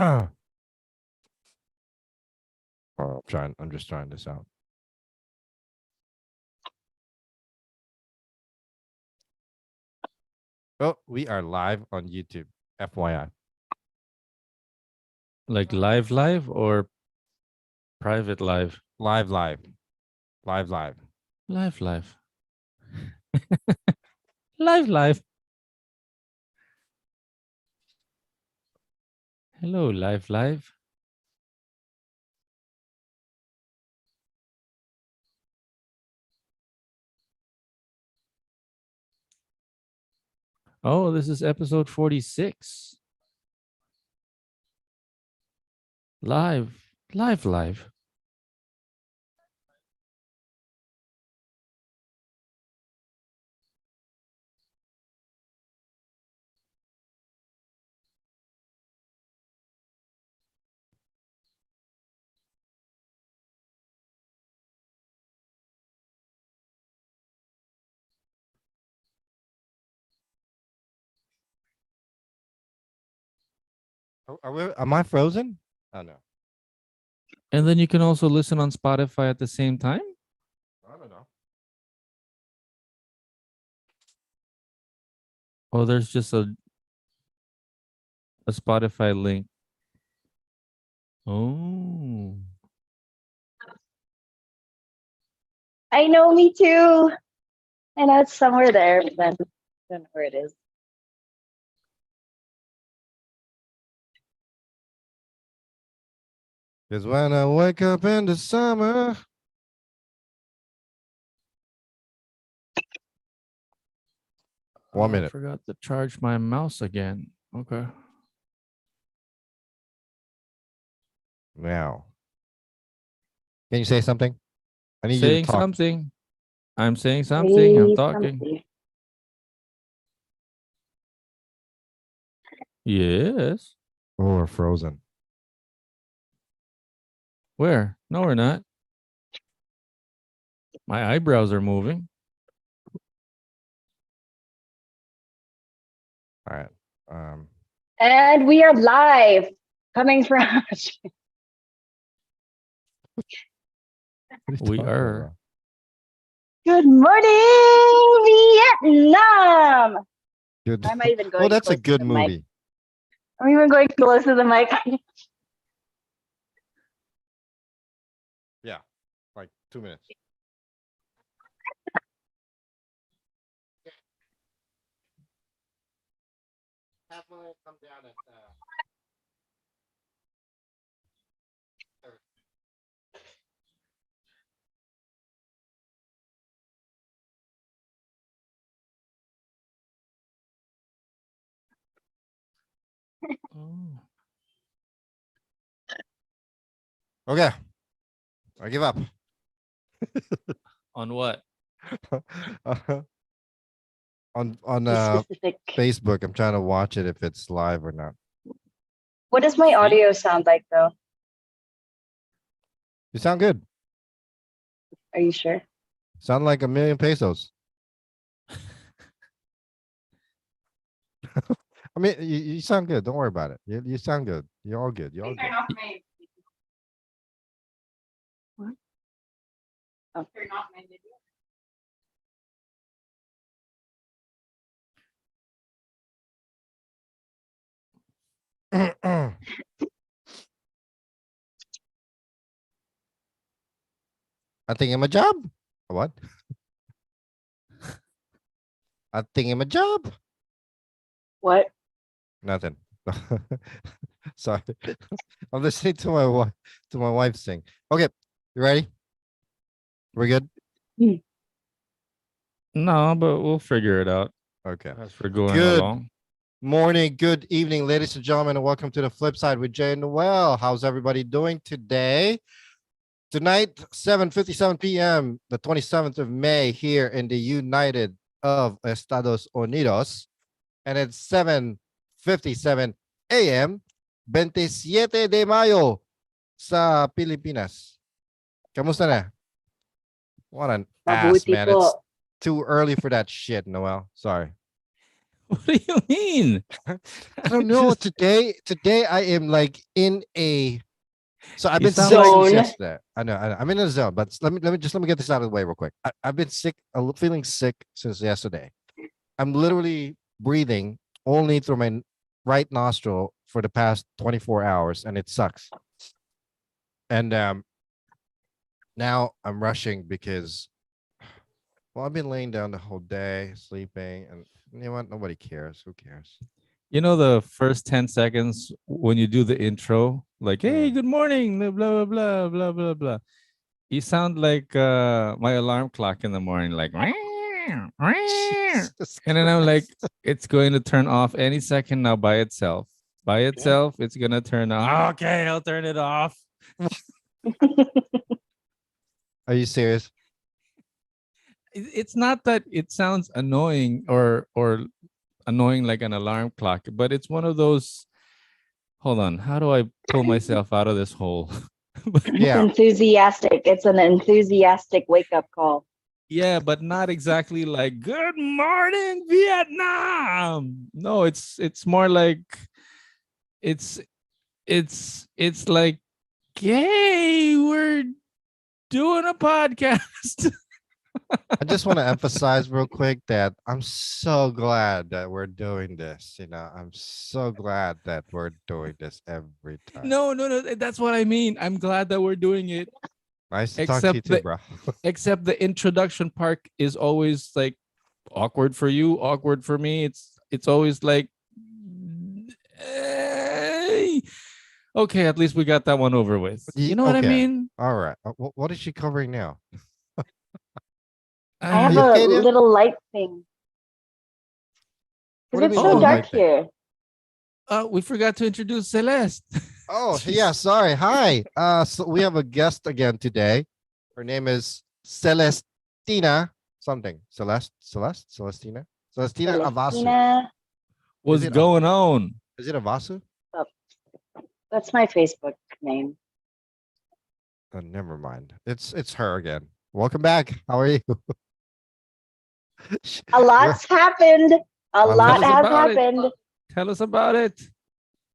I'm just trying this out. Oh, we are live on YouTube. FYI. Like live or private live? Live. Live. Live. Hello, live. Oh, this is episode 46. Live. Am I frozen? Oh no. And then you can also listen on Spotify at the same time? I don't know. Oh, there's just a Spotify link. Oh. I know, me too. I know it's somewhere there, but then I don't know where it is. Because when I wake up in the summer. One minute. I forgot to charge my mouse again. Okay. Now. Can you say something? I need Saying you to talk. something. I'm saying something. I'm Say talking. something. Yes. Oh, we're frozen. Where? No, we're not. My eyebrows are moving. All right. And we are live, coming from. We are. Good morning, Vietnam. Good. Why am I even going? Oh, that's a close to good the mic? movie. I'm even going close to the mic. Yeah. Like 2 minutes. Have one come down at Oh. Okay. I give up. On what? on Be specific. Facebook, I'm trying to watch it if it's live or not. What does my audio sound like, though? You sound good. Are you sure? Sound like 1,000,000 pesos. I mean, you sound good. Don't worry about it. You sound good. You're all good. You're all good. What? Oh. Turn off my video. I think I'm a job. What? I think I'm a job. What? Nothing. Sorry. I'm listening to my wife sing. Okay, you ready? We're good? No, but we'll figure it out Okay. as we're going Good along. morning, good evening, ladies and gentlemen, and welcome to the flip side with Jay and Noel. How's everybody doing today? Tonight, 7:57 p.m., the 27th of May, here in the United of Estados Unidos, and it's 7:57 a.m., 27 de Mayo sa Pilipinas. Kamusta na? What an ass, Mabuti man. It's po. too early for that shit, Noel. Sorry. What do you mean? I don't know. Just- Today I am like in a. So I've You been sound sick like- since Zone. yesterday. I know. I'm in a zone, but let me get this out of the way real quick. I've been sick, feeling sick since yesterday. I'm literally breathing only through my right nostril for the past 24 hours, and it sucks. And now I'm rushing because, well, I've been laying down the whole day, sleeping, and you know what? Nobody cares. Who cares? You know the first 10 seconds when you do the intro, like, hey, Mm. good morning, blah blah blah blah blah blah. You sound like my alarm clock in the morning, like and Jesus then I'm like, Christ. it's going to turn off any second now by itself. By itself, it's gonna turn off. Okay, I'll turn it off. Are you serious? It's not that it sounds annoying or annoying like an alarm clock, but it's one of those. Hold on, how do I pull myself out of this hole? Yeah. Enthusiastic. It's an enthusiastic wake up call. Yeah, but not exactly like good morning, Vietnam. No, it's more like it's it's like, hey, we're doing a podcast. I just want to emphasize real quick that I'm so glad that we're doing this. I'm so glad that we're doing this every time. No, that's what I mean. I'm glad that we're doing it. Nice to talk to you Except too, the bro. except the introduction part is always like awkward for you, awkward for me. It's always like, "Hey." Okay, at least we got that one over with. You know what I Okay. mean? All right. What is she covering now? I have you a okay, dear? little light thing. What do you Because it's mean so little dark light thing? here. We forgot to introduce Celeste. Oh, yeah. Sorry. Hi. So we have a guest again today. Her name is Celestina something. Celestina Avasu. Celestina. What's it a- going on? Is it Avasu? That's my Facebook name. Never mind. It's her again. Welcome back. How are you? A lot's happened. A lot. lot Tell us has about it. happened. Tell us about it.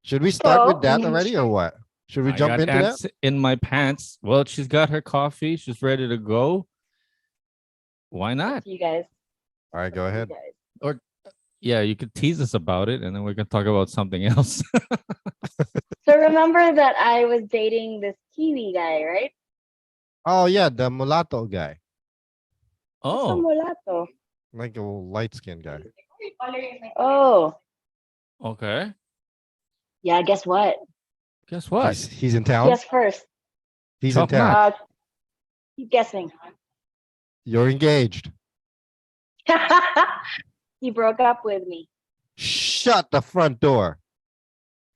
Should we start with So- that already or what? Should we I jump got into that? ants in my pants. Well, she's got her coffee. She's ready to go. Why not? You guys. All right, go You ahead. guys. Yeah, you could tease us about it, and then we can talk about something else. So remember that I was dating this Kiwi guy, right? Oh yeah, the mulatto guy, What's a Oh, mulatto? like a light skinned guy. Oh, okay. yeah. Guess what? Guess what? He's in town. Guess first. He's Talk in town. not. Keep guessing. You're engaged. He broke up with me. Shut the front door.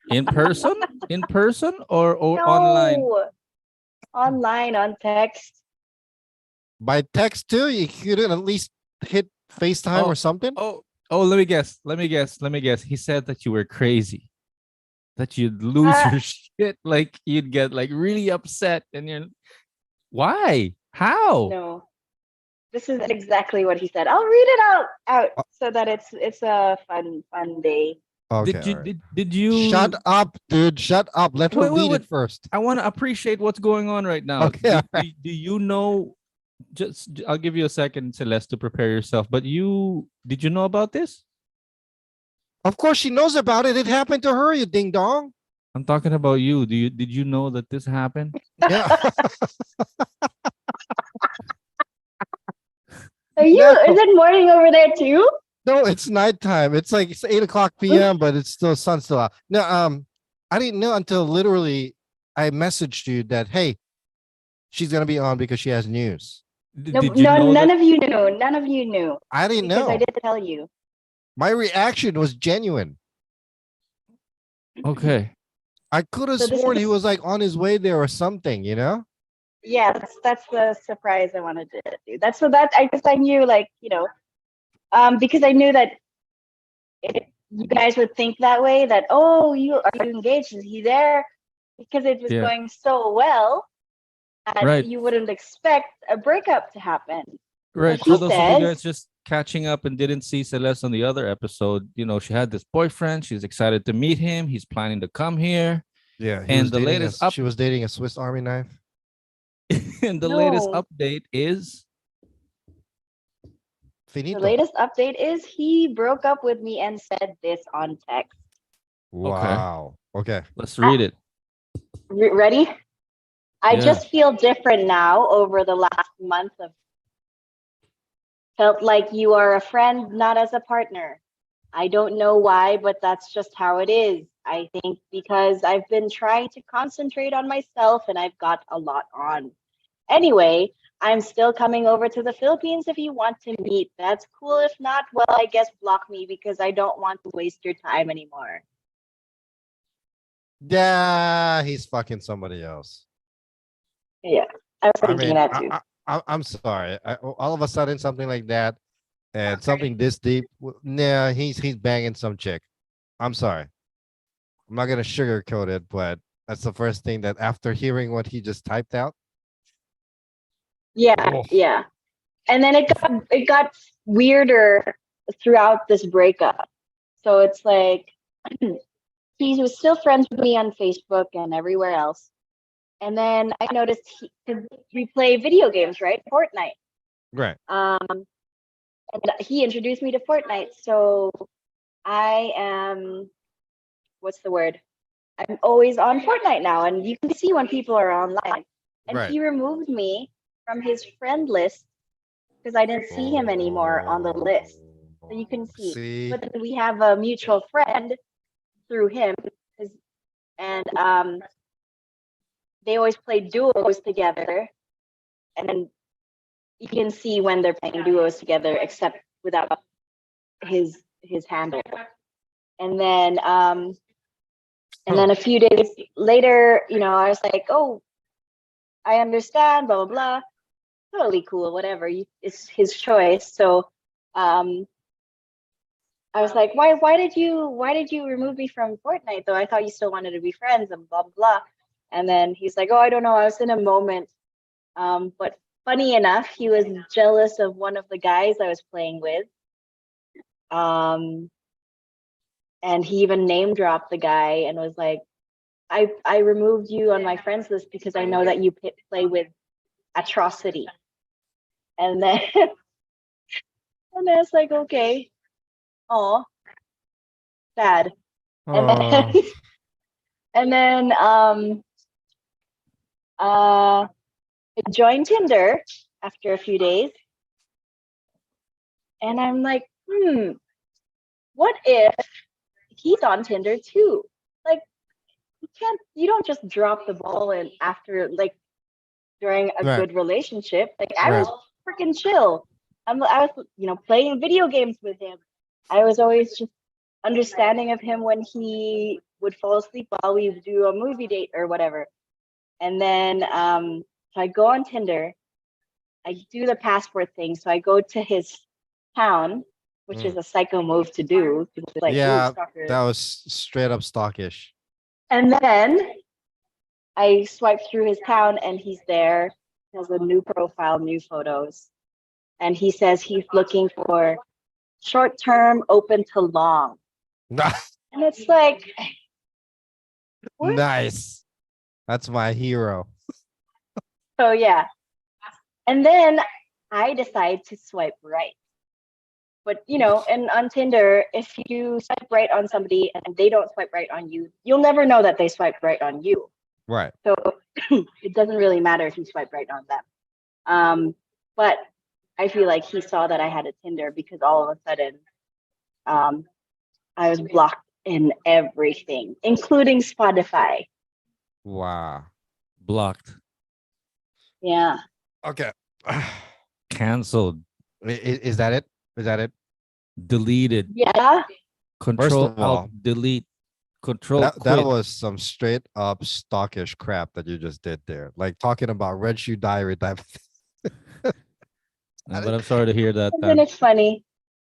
In person? In person or online? No. Online, on text. By text too. You couldn't at least hit FaceTime or something. Oh, let me guess. Let me guess. He said that you were crazy. That you'd lose your shit. Like you'd get like really upset and you're why? How? No. This is exactly what he said. I'll read it out so that it's a fun day. Okay. Did you all right. did you Shut up, dude. Shut up. Let her Wait, read wait. it first. I want to appreciate what's going on right now. Okay, all right. Do you know I'll give you a second, Celeste, to prepare yourself. But did you know about this? Of course, she knows about it. It happened to her. You ding dong. I'm talking about you. Did you know that this happened? Yeah. Are you? No. Is it morning over there too? No, it's nighttime. It's like it's 8 o'clock p.m., but it's still sun still out. No, I didn't know until literally I messaged you that hey, she's gonna be on because she has news. No, Did you know none that? of you knew. None of you knew I didn't because know. I did tell you. My reaction was genuine. Okay. I could have So this sworn is- he was like on his way there or something, you know? Yeah, that's the surprise I wanted to do. That's what I guess I knew, like, because I knew that you guys would think that way. That are you engaged? Is he there? Because it was Yeah. going so well, that Right. you wouldn't expect a breakup to happen. Right. he For those of you says- guys catching up and didn't see Celeste on the other episode, she had this boyfriend. She's excited to meet him. He's planning to come here. Yeah, And the latest she was dating a Swiss Army knife. And the latest No. update is Finito. The latest update is he broke up with me and said this on text. Wow. Okay. let's read it. Ready? I Yeah. just feel different now over the last month of felt like you are a friend, not as a partner. I don't know why, but that's just how it is. I think because I've been trying to concentrate on myself and I've got a lot on. Anyway, I'm still coming over to the Philippines if you want to meet. That's cool. If not, well, I guess block me because I don't want to waste your time anymore. Yeah, he's fucking somebody else. Yeah, I was I thinking mean, that too. I'm sorry. All of a sudden, something like that, and something this deep. Nah, he's banging some chick. I'm sorry. I'm not gonna sugarcoat it, but that's the first thing that after hearing what he just typed out. Yeah, Oh. yeah. And then it got weirder throughout this breakup. So it's like he was still friends with me on Facebook and everywhere else. And then I noticed we play video games, right? Fortnite. Right. And he introduced me to Fortnite. So I am, what's the word? I'm always on Fortnite now, and you can see when people are online. And Right. he removed me from his friend list because I didn't see him anymore on the list. So you can see. But then we have a mutual friend through him, and they always play duos together, and you can see when they're playing duos together, except without his handle. And then a few days later, I was like, oh, I understand, blah blah blah. Totally cool, whatever. It's his choice. So I was like, why did you remove me from Fortnite though? I thought you still wanted to be friends and blah blah blah. And then he's like, oh, I don't know, I was in a moment. But funny enough, he was jealous of one of the guys I was playing with. And he even name dropped the guy and was like, I removed you on my friends list because I know that you play with Atrocity. And then and I was like, okay. Oh, sad. And then and then I joined Tinder after a few days. And I'm like, what if he's on Tinder too? Like, you don't just drop the ball and after, like, during a good relationship. Like, I was freaking chill. I was, playing video games with him. I was always just understanding of him when he would fall asleep while we do a movie date or whatever. And then so I go on Tinder. I do the passport thing. So I go to his town, which is a psycho move to do. Like, yeah, that was straight up stalkish. And then I swipe through his town and he's there. He has a new profile, new photos. And he says he's looking for short term, open to long. And it's like, what? Nice. That's my hero. So yeah. And then I decide to swipe right. But and on Tinder, if you swipe right on somebody and they don't swipe right on you, you'll never know that they swiped right on you. Right. So it doesn't really matter if you swipe right on them. But I feel like he saw that I had a Tinder because all of a sudden I was blocked in everything, including Spotify. Wow. Blocked. Yeah. Okay. Canceled. Is that it? Is that it? Deleted. Yeah. Control First of all, Alt Delete. Control that quit. was some straight up stockish crap that you just did there. Like talking about Red Shoe Diary type of thing. But I'm sorry to hear that. Isn't it funny?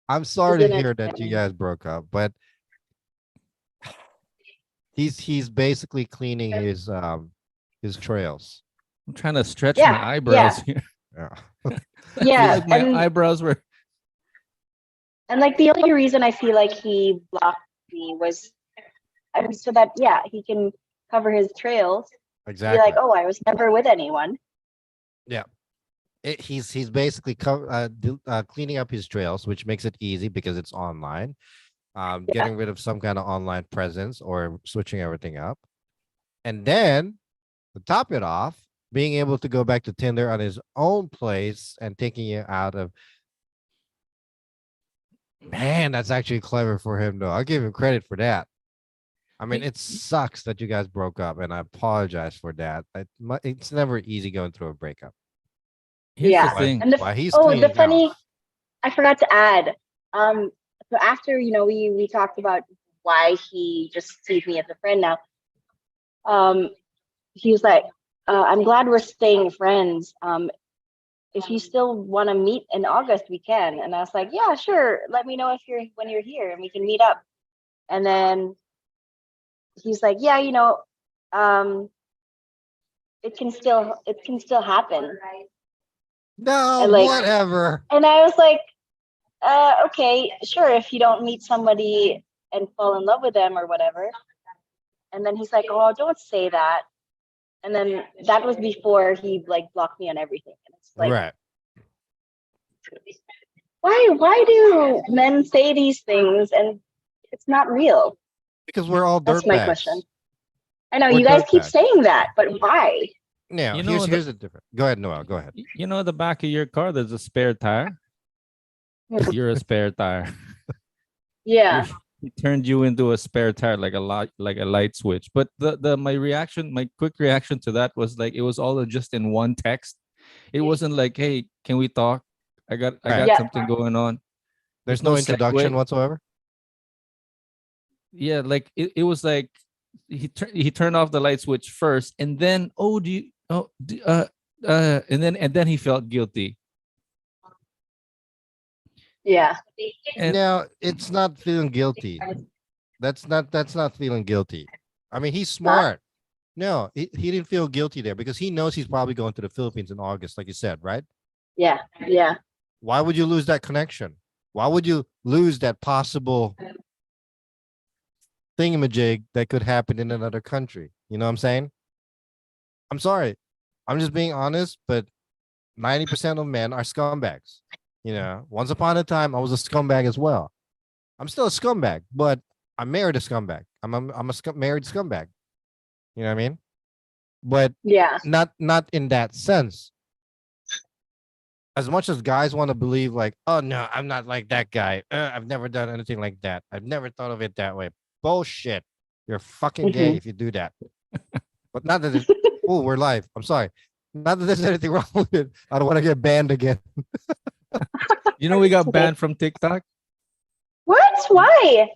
I'm sorry to Isn't it hear that you funny? guys broke up, but he's basically cleaning his trails. I'm trying to stretch Yeah, my eyebrows here. Yeah. I feel Yeah. like my And eyebrows were And like the only reason I feel like he blocked me was so that he can cover his trails. Be like, Exactly. oh, I was never with anyone. Yeah. He's basically cleaning up his trails, which makes it easy because it's online. Yeah. Getting rid of some kind of online presence or switching everything up. And then to top it off, being able to go back to Tinder on his own place and taking it out of, man, that's actually clever for him though. I'll give him credit for that. I mean, Y- it sucks that you guys broke up, and I apologize for that. It's never easy going through a breakup. Here's the Yeah. But thing. And while he's the cleaning funny, house, I forgot to add. So after we talked about why he just sees me as a friend now. He was like, "I'm glad we're staying friends. If you still want to meet in August, we can." And I was like, "Yeah, sure. Let me know when you're here, and we can meet up." And then he's like, "Yeah, um, it can still happen." no, And like, whatever. and I was like, "Okay, sure. If you don't meet somebody and fall in love with them or whatever." And then he's like, "Oh, don't say that." And then that was before he like blocked me on everything. And it's like, Right. why do men say these things and it's not real? Because we're all That's my question. dirtbags. I know We're you guys keep dirtbags. saying that, but why? Now, You here's know here's the difference. Go ahead, Noel. Go ahead. you know the back of your car. There's a spare tire. You're a spare tire. Yeah. He turned you into a spare tire, like a light switch. But my quick reaction to that was like it was all just in one text. It wasn't like, hey, can we talk? I Right. got Yeah. something going on. There's There's no no introduction segue. whatsoever. Yeah, like it was like he turned off the light switch first, and then and then he felt guilty. Yeah. And Now, it's not feeling guilty. That's not feeling guilty. I mean, he's Not? smart. No, he didn't feel guilty there because he knows he's probably going to the Philippines in August, like you said, right? Yeah. Yeah. Why would you lose that connection? Why would you lose that possible thingamajig that could happen in another country? You know what I'm saying? I'm sorry. I'm just being honest, but 90% of men are scumbags. Once upon a time, I was a scumbag as well. I'm still a scumbag, but I married a scumbag. I'm a married scumbag. You know what I mean? But Yeah. not in that sense. As much as guys want to believe, like, oh no, I'm not like that guy. I've never done anything like that. I've never thought of it that way. Bullshit. You're fucking gay Mhm. if you do that. But not that. Oh, we're live. I'm sorry. Not that there's anything wrong with it. I don't want to get banned again. you know we got Okay. banned from TikTok. What? Why?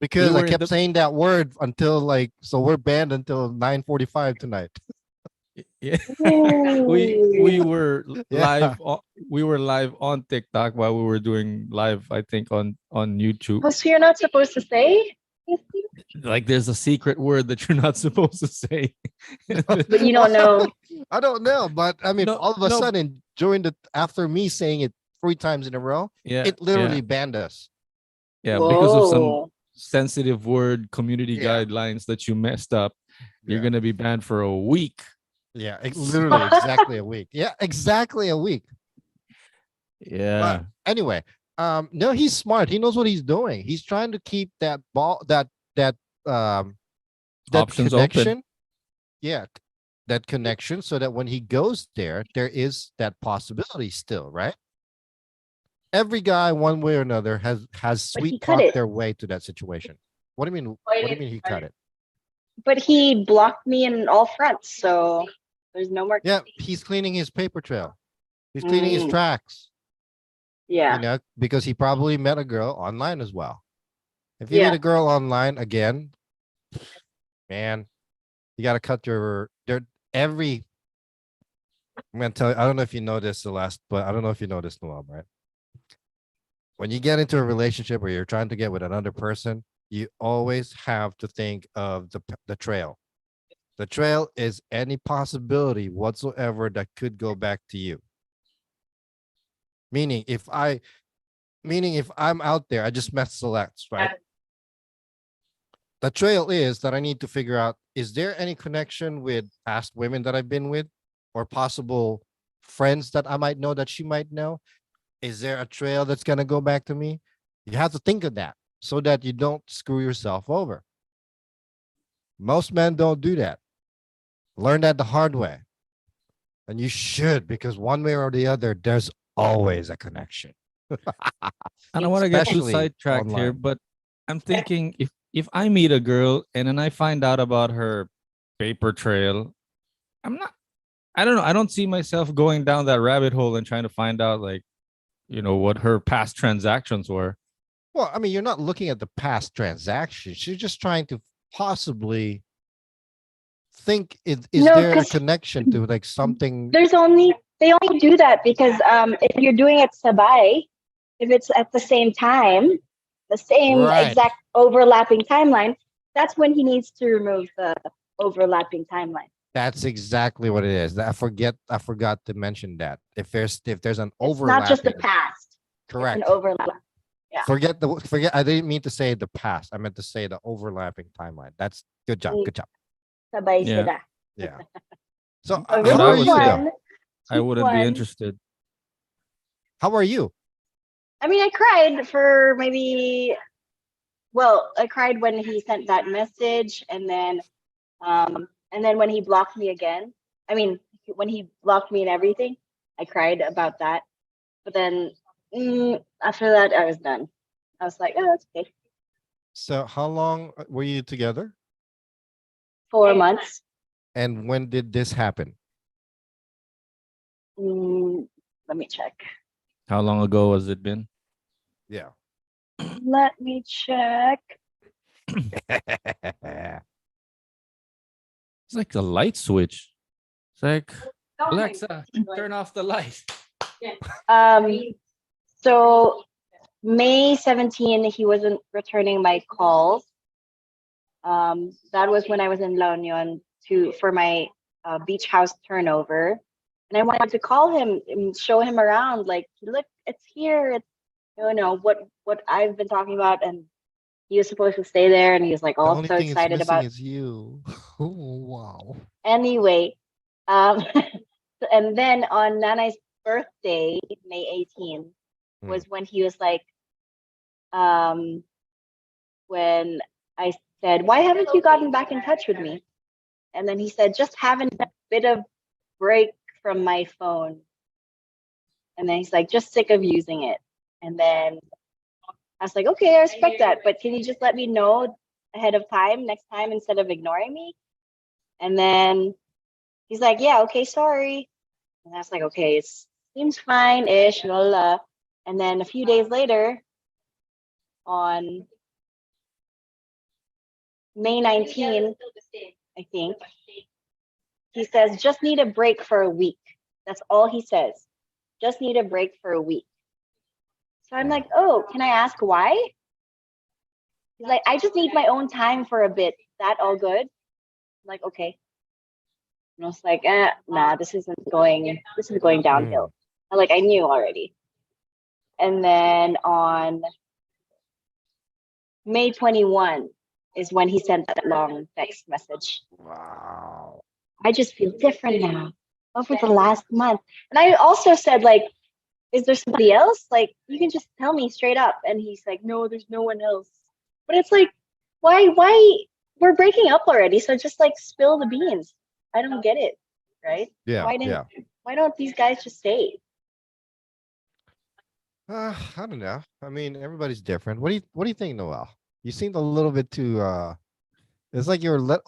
Because I were in kept the saying that word until so we're banned until 9:45 tonight. yeah. we Ooh. were Yeah. we were live on TikTok while we were doing live, I think, on YouTube. Oh, so you're not supposed to say? Like there's a secret word that you're not supposed to say. But you don't know. I don't know, but I mean, no all of a no sudden, after me saying it 3 times in a row, yeah it literally yeah banned us. because of some Whoa. sensitive word community Yeah, guidelines that you messed up. You're yeah, gonna be banned for a week. yeah. Literally exactly a week. Yeah, exactly a week. But Yeah. anyway, no, he's smart. He knows what he's doing. He's trying to keep that ball, that um, that Options open. connection. Yeah, that connection, so that when he goes there, there is that possibility still, right? Every guy, one way or another, has But he sweet cut talked it. their way to that situation. What do you mean? What do you mean he cut it? But he blocked me in all fronts, so there's no more. Yeah, he's cleaning his paper trail. He's cleaning his tracks. Yeah. Because he probably met a girl online as well. If you meet Yeah. a girl online again, man, you got to cut your every. I'm gonna tell you. I don't know if you know this, but I don't know if you know this, Noel, right? When you get into a relationship where you're trying to get with another person, you always have to think of the trail. The trail is any possibility whatsoever that could go back to you. Meaning, if I Meaning, if I'm out there, I just met selects, right? The trail is that I need to figure out, is there any connection with past women that I've been with or possible friends that I might know that she might know? Is there a trail that's going to go back to me? You have to think of that so that you don't screw yourself over. Most men don't do that. Learn that the hard way. And you should, because one way or the other, there's always a connection. I don't want to get too Especially sidetracked here, online. but I'm thinking if I meet a girl and then I find out about her paper trail, I'm not. I don't know. I don't see myself going down that rabbit hole and trying to find out like what her past transactions were. Well, I mean, you're not looking at the past transactions. You're just trying to possibly think, is No, there a because connection to like something? they only do that because if you're doing it sabay, if it's at the same time, the same Right. exact overlapping timeline, that's when he needs to remove the overlapping timeline. That's exactly what it is. I forgot to mention that. If there's an It's not just the overlapping, past. correct. It's an overlap. Yeah. Forget. I didn't mean to say the past. I meant to say the overlapping timeline. That's good job. Good job. Sabay Yeah. sila. Yeah. So Oh, What I remove would say, one. I keep wouldn't be one. interested. how are you? I mean, I cried for maybe. Well, I cried when he sent that message, and then when he blocked me again. I mean, when he blocked me and everything, I cried about that. But then after that, I was done. I was like, oh, that's okay. So how long were you together? 4 months. And when did this happen? Let me check. How long ago has it been? Yeah. Let me check. It's like a light switch. It's like Alexa, turn off the light. So May 17, he wasn't returning my calls. That was when I was in La Union for my beach house turnover, and I wanted to call him and show him around. Like, look, it's here. It's what I've been talking about, and he was supposed to stay there, and he was like The all only so thing it's excited missing about. is you. Oh, wow. Anyway, and then on Nanai's birthday, May 18, was when he was like, when I said, why haven't you gotten back in touch with me? And then he said, just having a bit of break from my phone. And then he's like, just sick of using it. And then I was like, okay, I respect that, but can you just let me know ahead of time next time instead of ignoring me? And then he's like, yeah, okay, sorry. And I was like, okay, it seems fine-ish, blah, blah, blah. And then a few days later, on May 19, I think, he says, just need a break for a week. That's all he says. Just need a break for a week. So I'm like, oh, can I ask why? He's like, I just need my own time for a bit. That all good? I'm like, okay. And I was like, nah, this is going downhill. I knew already. And then on May 21 is when he sent that long text message. Wow. I just feel different now over the last month. And I also said, like, is there somebody else? Like, you can just tell me straight up. And he's like, no, there's no one else. But it's like, why we're breaking up already? So just like spill the beans. I don't get it, right? Yeah. Why don't these guys just stay? I don't know. I mean, everybody's different. What do you think, Noel? You seemed a little bit too it's like I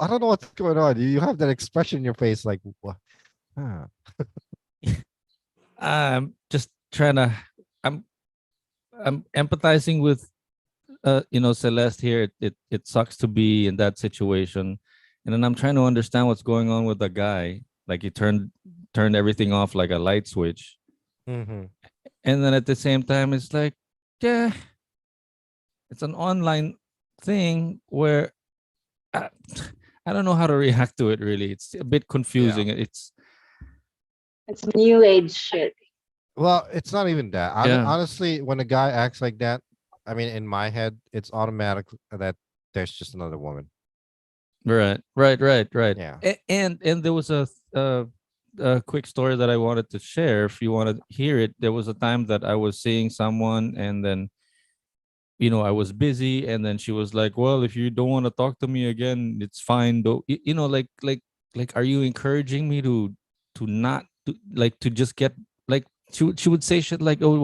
don't know what's going on. You have that expression in your face like what? Huh. I'm just trying to. I'm empathizing with Celeste here. It sucks to be in that situation, and then I'm trying to understand what's going on with the guy. Like he turned everything off like a light switch, Mm-hmm. and then at the same time, it's like, yeah, it's an online thing where I, I don't know how to react to it. Really, it's a bit confusing. Yeah. It's new age shit. Well, it's not even that. Yeah. Honestly, when a guy acts like that, I mean, in my head, it's automatic that there's just another woman. Right. Yeah. And there was a quick story that I wanted to share. If you want to hear it, there was a time that I was seeing someone, and then I was busy, and then she was like, "Well, if you don't want to talk to me again, it's fine." Though, like, are you encouraging me to not to like to just get like she would say shit like, "Oh,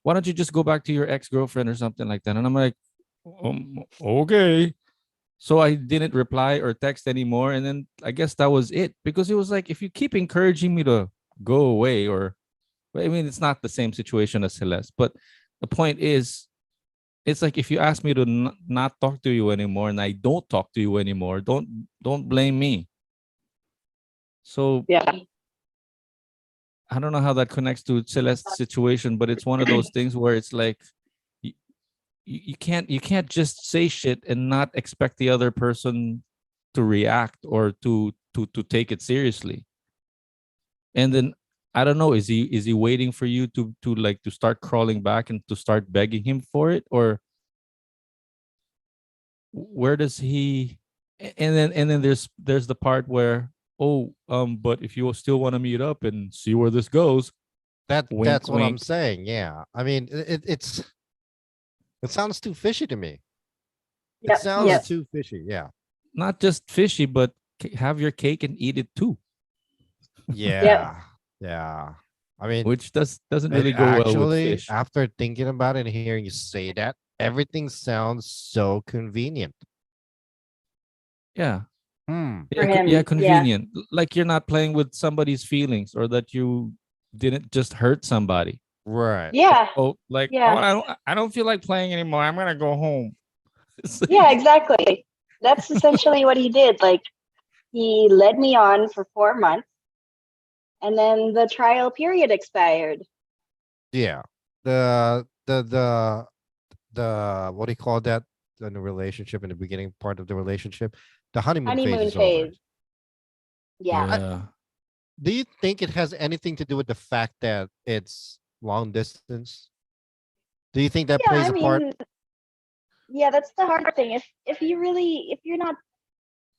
why don't you just go back to your ex girlfriend or something like that?" And I'm like, okay. So I didn't reply or text anymore. And then I guess that was it, because it was like, if you keep encouraging me to go away, or I mean, it's not the same situation as Celeste, but the point is, it's like, if you ask me to not talk to you anymore and I don't talk to you anymore, don't blame me. So Yeah. I don't know how that connects to Celeste's situation, but it's one of those things where it's like, you, you can't just say shit and not expect the other person to react or to take it seriously. And then I don't know, is he waiting for you to start crawling back and to start begging him for it, or where does he? And then there's the part where, oh, but if you still want to meet up and see where this goes, wink That's what I'm wink. saying. Yeah. I mean, it sounds too fishy to me. It Yep. Well, sounds Yep. it's too fishy. Yeah. not just fishy, but have your cake and eat it too, Yep. Yeah. Yeah. I mean, which doesn't it really go well with actually, fish. after thinking about it and hearing you say that, everything sounds so convenient. Yeah. Hmm. For Yeah, him. Yeah. convenient. Like, you're not playing with somebody's feelings, or that you didn't just hurt somebody. Right. Yeah. Oh, like, oh, Yeah. I don't feel like playing anymore. I'm gonna go home. It's Yeah, like, exactly. That's essentially what he did. Like he led me on for 4 months and then the trial period expired. Yeah. The what do you call that in the relationship, in the beginning part of the relationship? The honeymoon phase Honeymoon is over. phase. Yeah. yeah. Do you think it has anything to do with the fact that it's long distance? Do you think that Yeah, plays I a part? mean, yeah, that's the hard thing. If you're not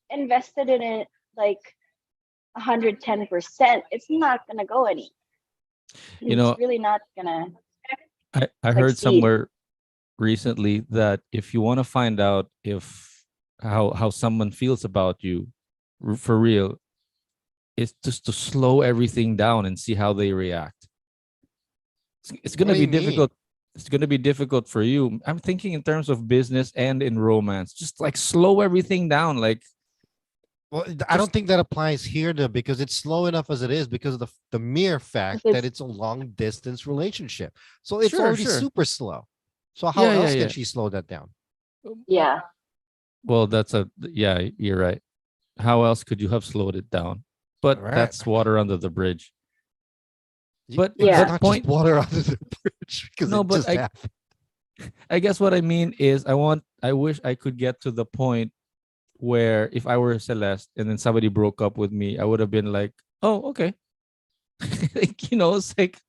invested in it like 110%, it's not gonna go any. You It's know, really not gonna I heard succeed. somewhere recently that if you want to find out if how someone feels about you, for real, is just to slow everything down and see how they react. It's What gonna do be you mean? difficult. It's gonna be difficult for you. I'm thinking in terms of business and in romance. Just like slow everything down. Like, Well, I just don't think that applies here though, because it's slow enough as it is because of the mere fact 'Cause that it's it's a long distance relationship. So it's sure, already sure. super slow. So how Yeah, yeah, else can yeah. she slow that down? yeah. Well, yeah, you're right. How else could you have slowed it down? All But right. that's water under the bridge. But It's Yeah. but not just point water under the bridge because no, it but just I happened. I guess what I mean is, I wish I could get to the point where, if I were Celeste and then somebody broke up with me, I would have been like, oh, okay. Like, it's like,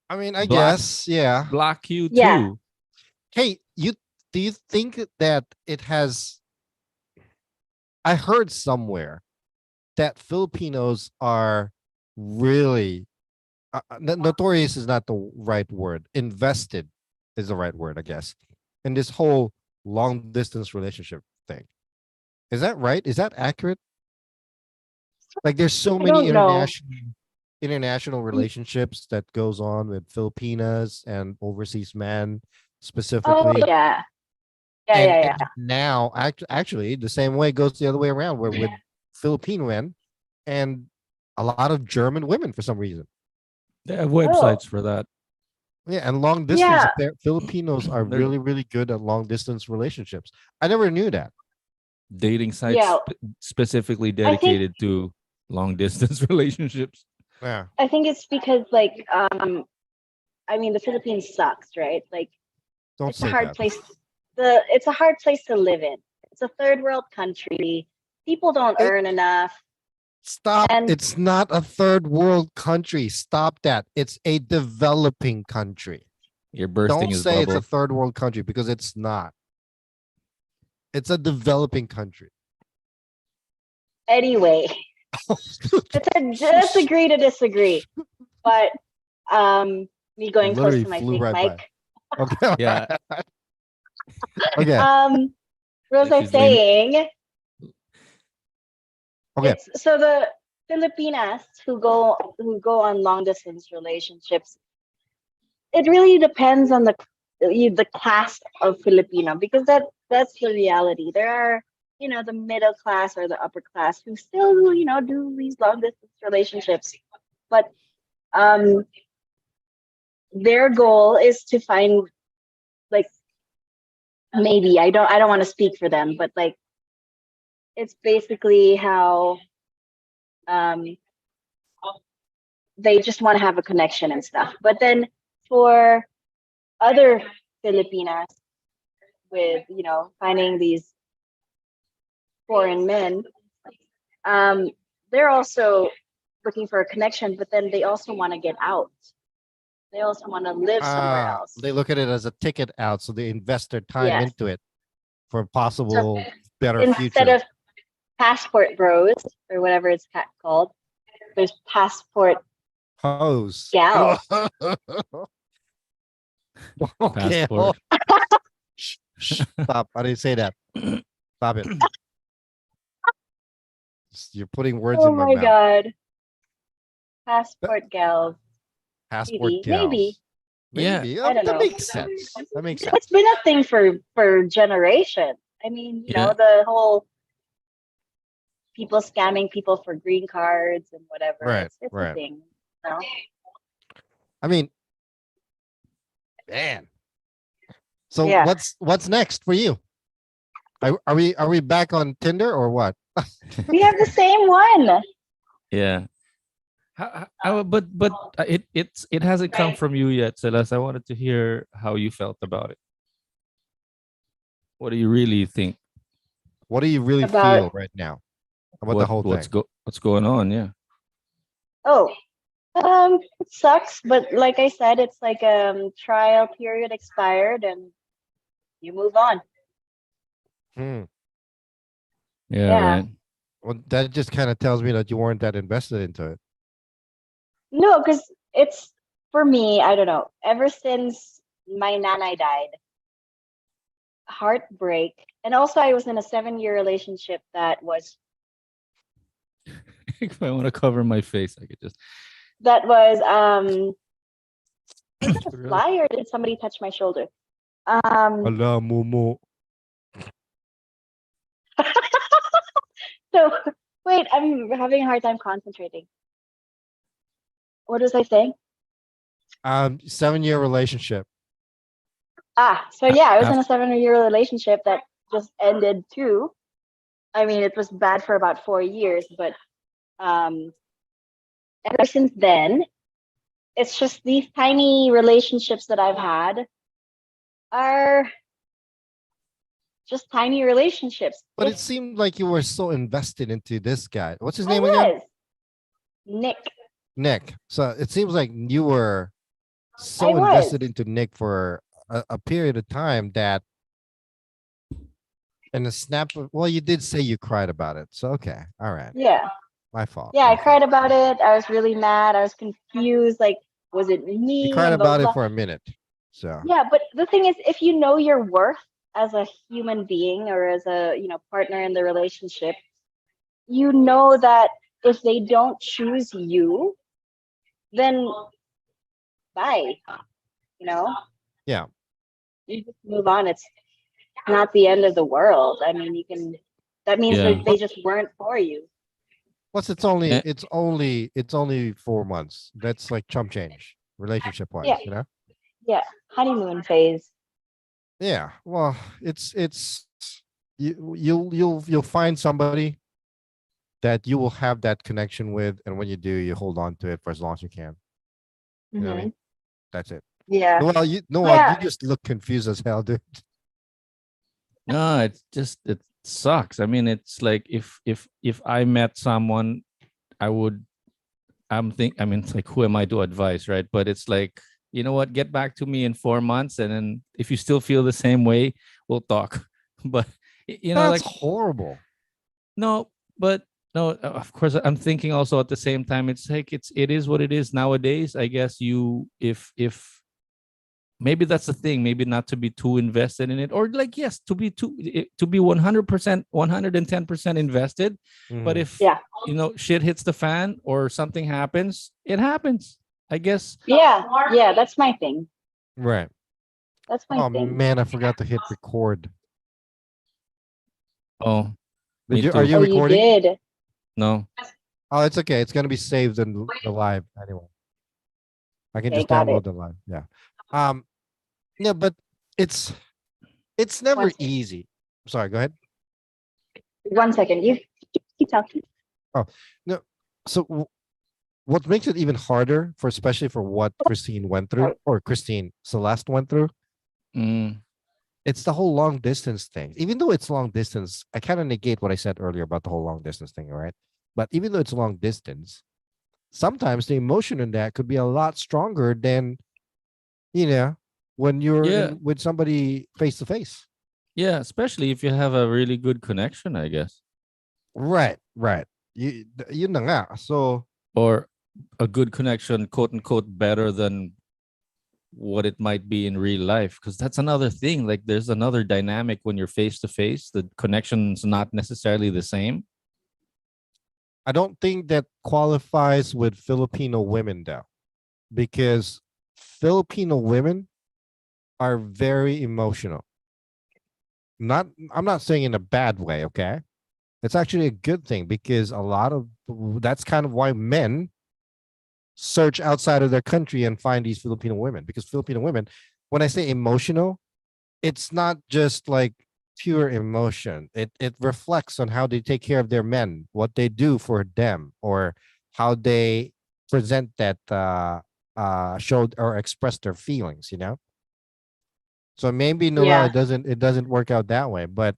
I mean, I block guess, yeah. block you Yeah. too. Hey, do you think that it has? I heard somewhere that Filipinos are really notorious is not the right word. Invested is the right word, I guess, in this whole long distance relationship thing. Is that right? Is that accurate? Like, there's so I many don't know. international relationships that goes on with Filipinas and overseas men Oh specifically. yeah. Yeah, And yeah, and yeah. now actually the same way goes the other way around, where with Filipino men and a lot of German women for some reason. They have Oh. websites for that. Yeah, and long distance, Yeah. Filipinos are There's really, really good at long distance relationships. I never knew that. dating sites Yeah. specifically I think dedicated to long distance relationships. Yeah, I think it's because like I mean the Philippines sucks, right? Like don't it's a say hard that. place it's a hard place to live in. It's a third world country. People don't It, earn enough. Stop. And- It's not a third world country. Stop that. It's a developing country. You're bursting Don't his say it's a bubble. third world country because it's not. It's a developing country. Anyway, let's agree to disagree. But me going close Literally to my flew fake right by. mic. Okay. Yeah. Okay. What was I She's leaning- saying? Okay. So the Filipinas who go on long distance relationships, it really depends on the class of Filipino, because that's the reality. There are, the middle class or the upper class who still, do these long distance relationships, but their goal is to find, like, maybe I don't want to speak for them, but like, it's basically how they just want to have a connection and stuff. But then for other Filipinas with, finding these foreign men, they're also looking for a connection, but then they also want to get out. They also want to live somewhere else. They look at it as a ticket out, so they invest their time Yes. into it for a possible better Instead future. of passport bros or whatever it's called, there's passport Hose. gals. Okay. Passport. Shh, stop. I didn't say that. Stop it. You're putting words Oh in my my mouth. god. Passport gals. Passport Maybe. gals. Maybe. Yeah. Maybe. I don't that know. makes sense. That makes sense. It's been a thing for generations. I mean, Yeah. the whole people scamming people for green cards and whatever. Right, It's right. a thing. You know? I mean, man. So Yeah. what's next for you? Are we back on Tinder or what? We have the same one. Yeah. But it hasn't come from you yet, Celeste. I wanted to hear how you felt about it. What do you really think? What do you really About- feel right now about the whole thing? What's going on? Yeah. Oh, it sucks, but like I said, it's like trial period expired and you move on. Hmm. Yeah. Yeah. Right. Well, that just kind of tells me that you weren't that invested into it. No, because it's, for me, I don't know, ever since my nanay died, heartbreak. And also I was in a 7-year relationship that was If I want to cover my face, I could just. was it a Really? fly or did somebody touch my shoulder? Allah, Mumu. So wait, I'm having a hard time concentrating. What was I saying? 7-year relationship. So yeah, I was in a Af- 7-year relationship that just ended too. I mean, it was bad for about 4 years, but ever since then, it's just these tiny relationships that I've had are just tiny relationships. But it It's- seemed like you were so invested into this guy. What's his I name again? was. Nick. Nick. So it seems like you were I so was. invested into Nick for a period of time that in a snap of, well, you did say you cried about it. So okay. All right. Yeah. My fault. Yeah, my I fault. cried about it. I was really mad. I was confused. Like, was it me? You cried and blah, about blah, it blah. for a minute. So Yeah, but the thing is, if you know your worth as a human being or as a, partner in the relationship, you know that if they don't choose you, then bye. Yeah. You just move on. It's not the end of the world. I mean, that means Yeah. that they just weren't for you. plus it's only Eh. it's only 4 months. That's like chump change relationship wise, Yeah. you know? Yeah, honeymoon phase. Yeah. Well, it's you'll find somebody that you will have that connection with, and when you do, you hold on to it for as long as you can. You know what I mean? That's it. Yeah. Well, you Yeah. you just look confused as hell, dude. No, it sucks. I mean, it's like if I met someone I would. I mean, it's like, who am I to advise, right? But it's like, you know what? Get back to me in 4 months, and then if you still feel the same way, we'll talk. But That's like, horrible. no, but no. Of course, I'm thinking also at the same time. It's like it is what it is nowadays. I guess you if maybe that's the thing, maybe not to be too invested in it, or like, yes, to be 100%, 110% invested. But Mhm. if Yeah. shit hits the fan or something happens, it happens, I guess. Yeah. Yeah. That's my thing. Right. That's my Oh thing. man, I forgot to hit record. Oh, Did me you? Are too. you Oh, you recording? did. No. Oh, it's okay. It's gonna be saved in the live anyway. I can Okay, just got it. download the live. Yeah. Um. Yeah, but it's it's One never second. easy. Sorry. Go ahead. 1 second. You keep talking. Oh no. So what makes it even harder for, especially for what Christine went through, Sorry. or Christine Celeste went through, Mm, it's the whole long distance thing. Even though it's long distance, I kind of negate what I said earlier about the whole long distance thing, right? But even though it's long distance, sometimes the emotion in that could be a lot stronger than, you know, when you're yeah, in with somebody face to face. yeah, especially if you have a really good connection, I guess, Right, right. Yun na nga. So or a good connection, quote unquote, better than what it might be in real life, because that's another thing. Like, there's another dynamic when you're face to face. The connection's not necessarily the same. I don't think that qualifies with Filipino women though, because Filipino women are very emotional. Not, I'm not saying in a bad way, okay? It's actually a good thing because a lot of that's kind of why men search outside of their country and find these Filipino women, because Filipino women, when I say emotional, it's not just like pure emotion. It reflects on how they take care of their men, what they do for them, or how they present that show or express their feelings, you know? So maybe Noel, Yeah. it doesn't work out that way, but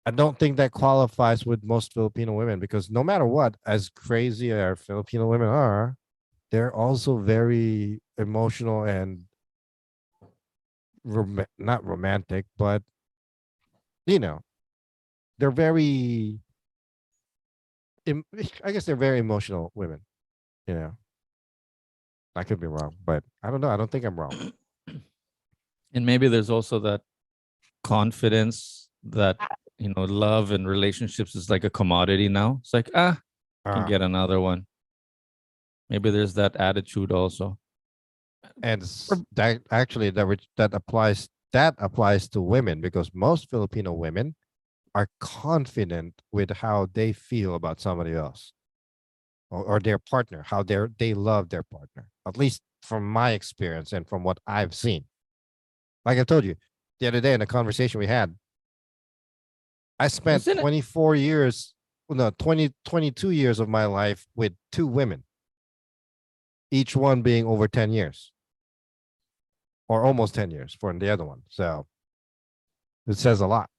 I don't think that qualifies with most Filipino women, because no matter what, as crazy as Filipino women are, they're also very emotional and not romantic, but you know, they're very. I guess they're very emotional women. You know, I could be wrong, but I don't know. I don't think I'm wrong. And maybe there's also that confidence that, love and relationships is like a commodity now. It's like, can Uh, get another one. Maybe there's that attitude also. and that actually that applies to women, because most Filipino women are confident with how they feel about somebody else, or their partner, how they love their partner. At least from my experience and from what I've seen. Like I told you the other day in a conversation we had, I spent Isn't it? 24 years, no, 22 years of my life with two women, each one being over 10 years or almost 10 years for the other one. So it says a lot.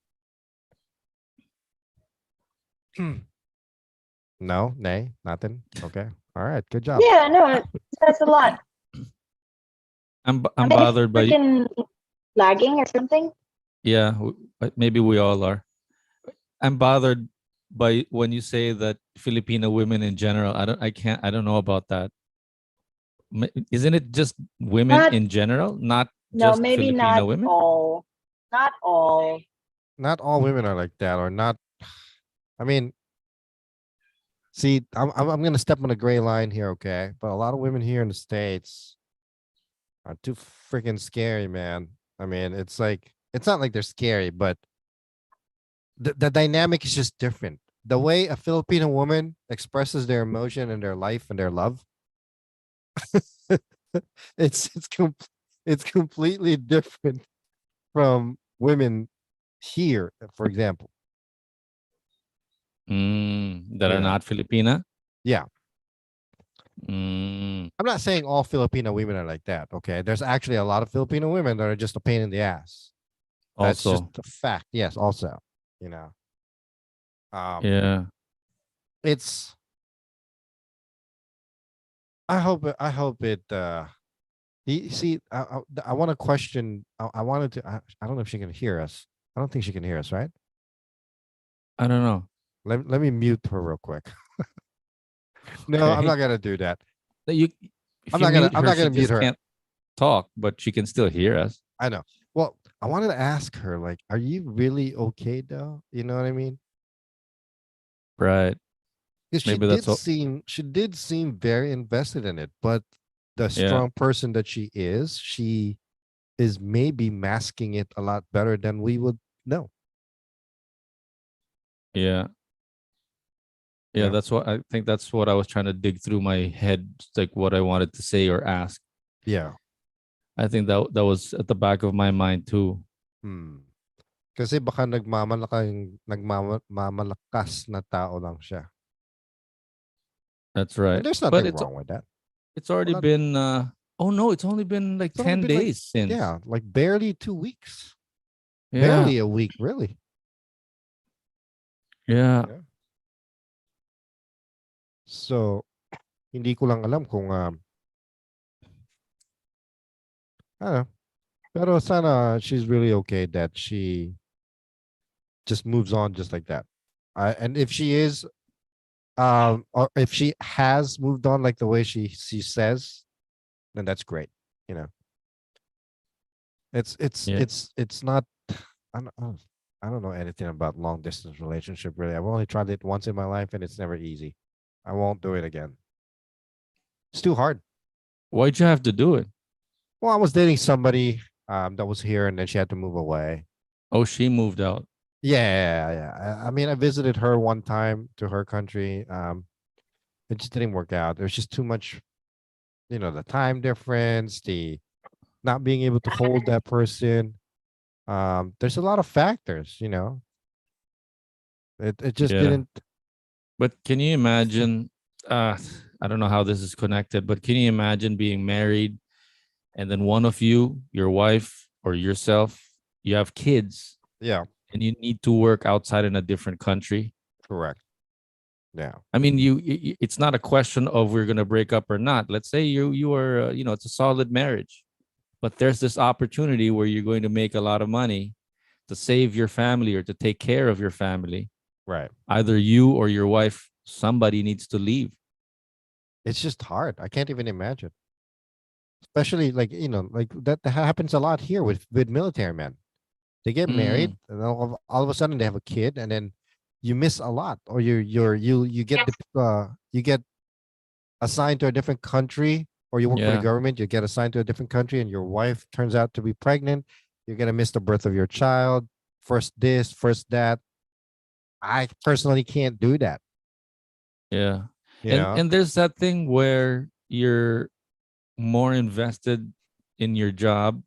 No, nay, nothing. Okay. All right. Good job. Yeah. No, that's a lot. I'm Am I bothered by, freaking lagging or something? yeah, maybe we all are. I'm bothered by when you say that Filipino women in general. I don't know about that. Isn't it just women Not. in general, not No, just maybe not Filipino women? all. Not all. Not all women are like that, or not. I mean, see, I'm going to step on a gray line here, okay? But a lot of women here in the States are too freaking scary, man. I mean, it's like, it's not like they're scary, but the dynamic is just different. The way a Filipino woman expresses their emotion and their life and their love, it's it's com- it's completely different from women here, for example. That You are know, not Filipina. yeah. Mm, I'm not saying all Filipino women are like that. Okay, there's actually a lot of Filipino women that are just a pain in the ass. That's just also, a fact. Yes, also, you know, um, yeah. it's I hope it. I hope it. See, I want to question. I wanted to. I don't know if she can hear us. I don't think she can hear us, right? I don't know. Let me mute her real quick. No, I'm not Okay. gonna do that. You, if I'm you not gonna. mute I'm her, not she gonna mute just her. can't talk, but she can still hear us. I know. Well, I wanted to ask her, like, are you really okay though? You know what I mean? Right. Because Maybe that's all. she did seem very invested in it, but the Yeah. strong person that she is maybe masking it a lot better than we would know. Yeah. Yeah. Yeah. That's what I think. That's what I was trying to dig through my head, like what I wanted to say or ask. Yeah. I think that was at the back of my mind too. Hmm. Kasi baka nagmamalakas na tao lang siya. That's And right. there's But nothing wrong with that. it's already Wala, been oh no, it's only been like it's only 10 been like, days since. yeah, like barely 2 weeks. Yeah. Barely a week, really. Yeah. Yeah. So, hindi ko lang alam kung, ano, pero sana she's really okay that she just moves on just like that. And if she is, or if she has moved on like the way she says, then that's great. You know, Yeah. it's not. I don't know anything about long distance relationship really. I've only tried it once in my life, and it's never easy. I won't do it again. It's too hard. Why'd you have to do it? Well, I was dating somebody that was here, and then she had to move away. Oh, she moved out. Yeah. I mean, I visited her one time to her country. It just didn't work out. There was just too much, the time difference, the not being able to hold that person. There's a lot of factors. It just Yeah. didn't. But can you imagine? I don't know how this is connected, but can you imagine being married and then one of you, your wife or yourself, you have kids Yeah, and you need to work outside in a different country? correct. Yeah, I mean, it's not a question of we're gonna break up or not. Let's say you are, it's a solid marriage, but there's this opportunity where you're going to make a lot of money to save your family or to take care of your family. right. Either you or your wife, somebody needs to leave. It's just hard. I can't even imagine. Especially like like that happens a lot here with military men. They get Mm, married, and all of a sudden they have a kid, and then you miss a lot, or you get assigned to a different country, or you work for the yeah, government, you get assigned to a different country, and your wife turns out to be pregnant. You're gonna miss the birth of your child. First this, first that. I personally can't do that. yeah. You And know? and there's that thing where you're more invested in your job,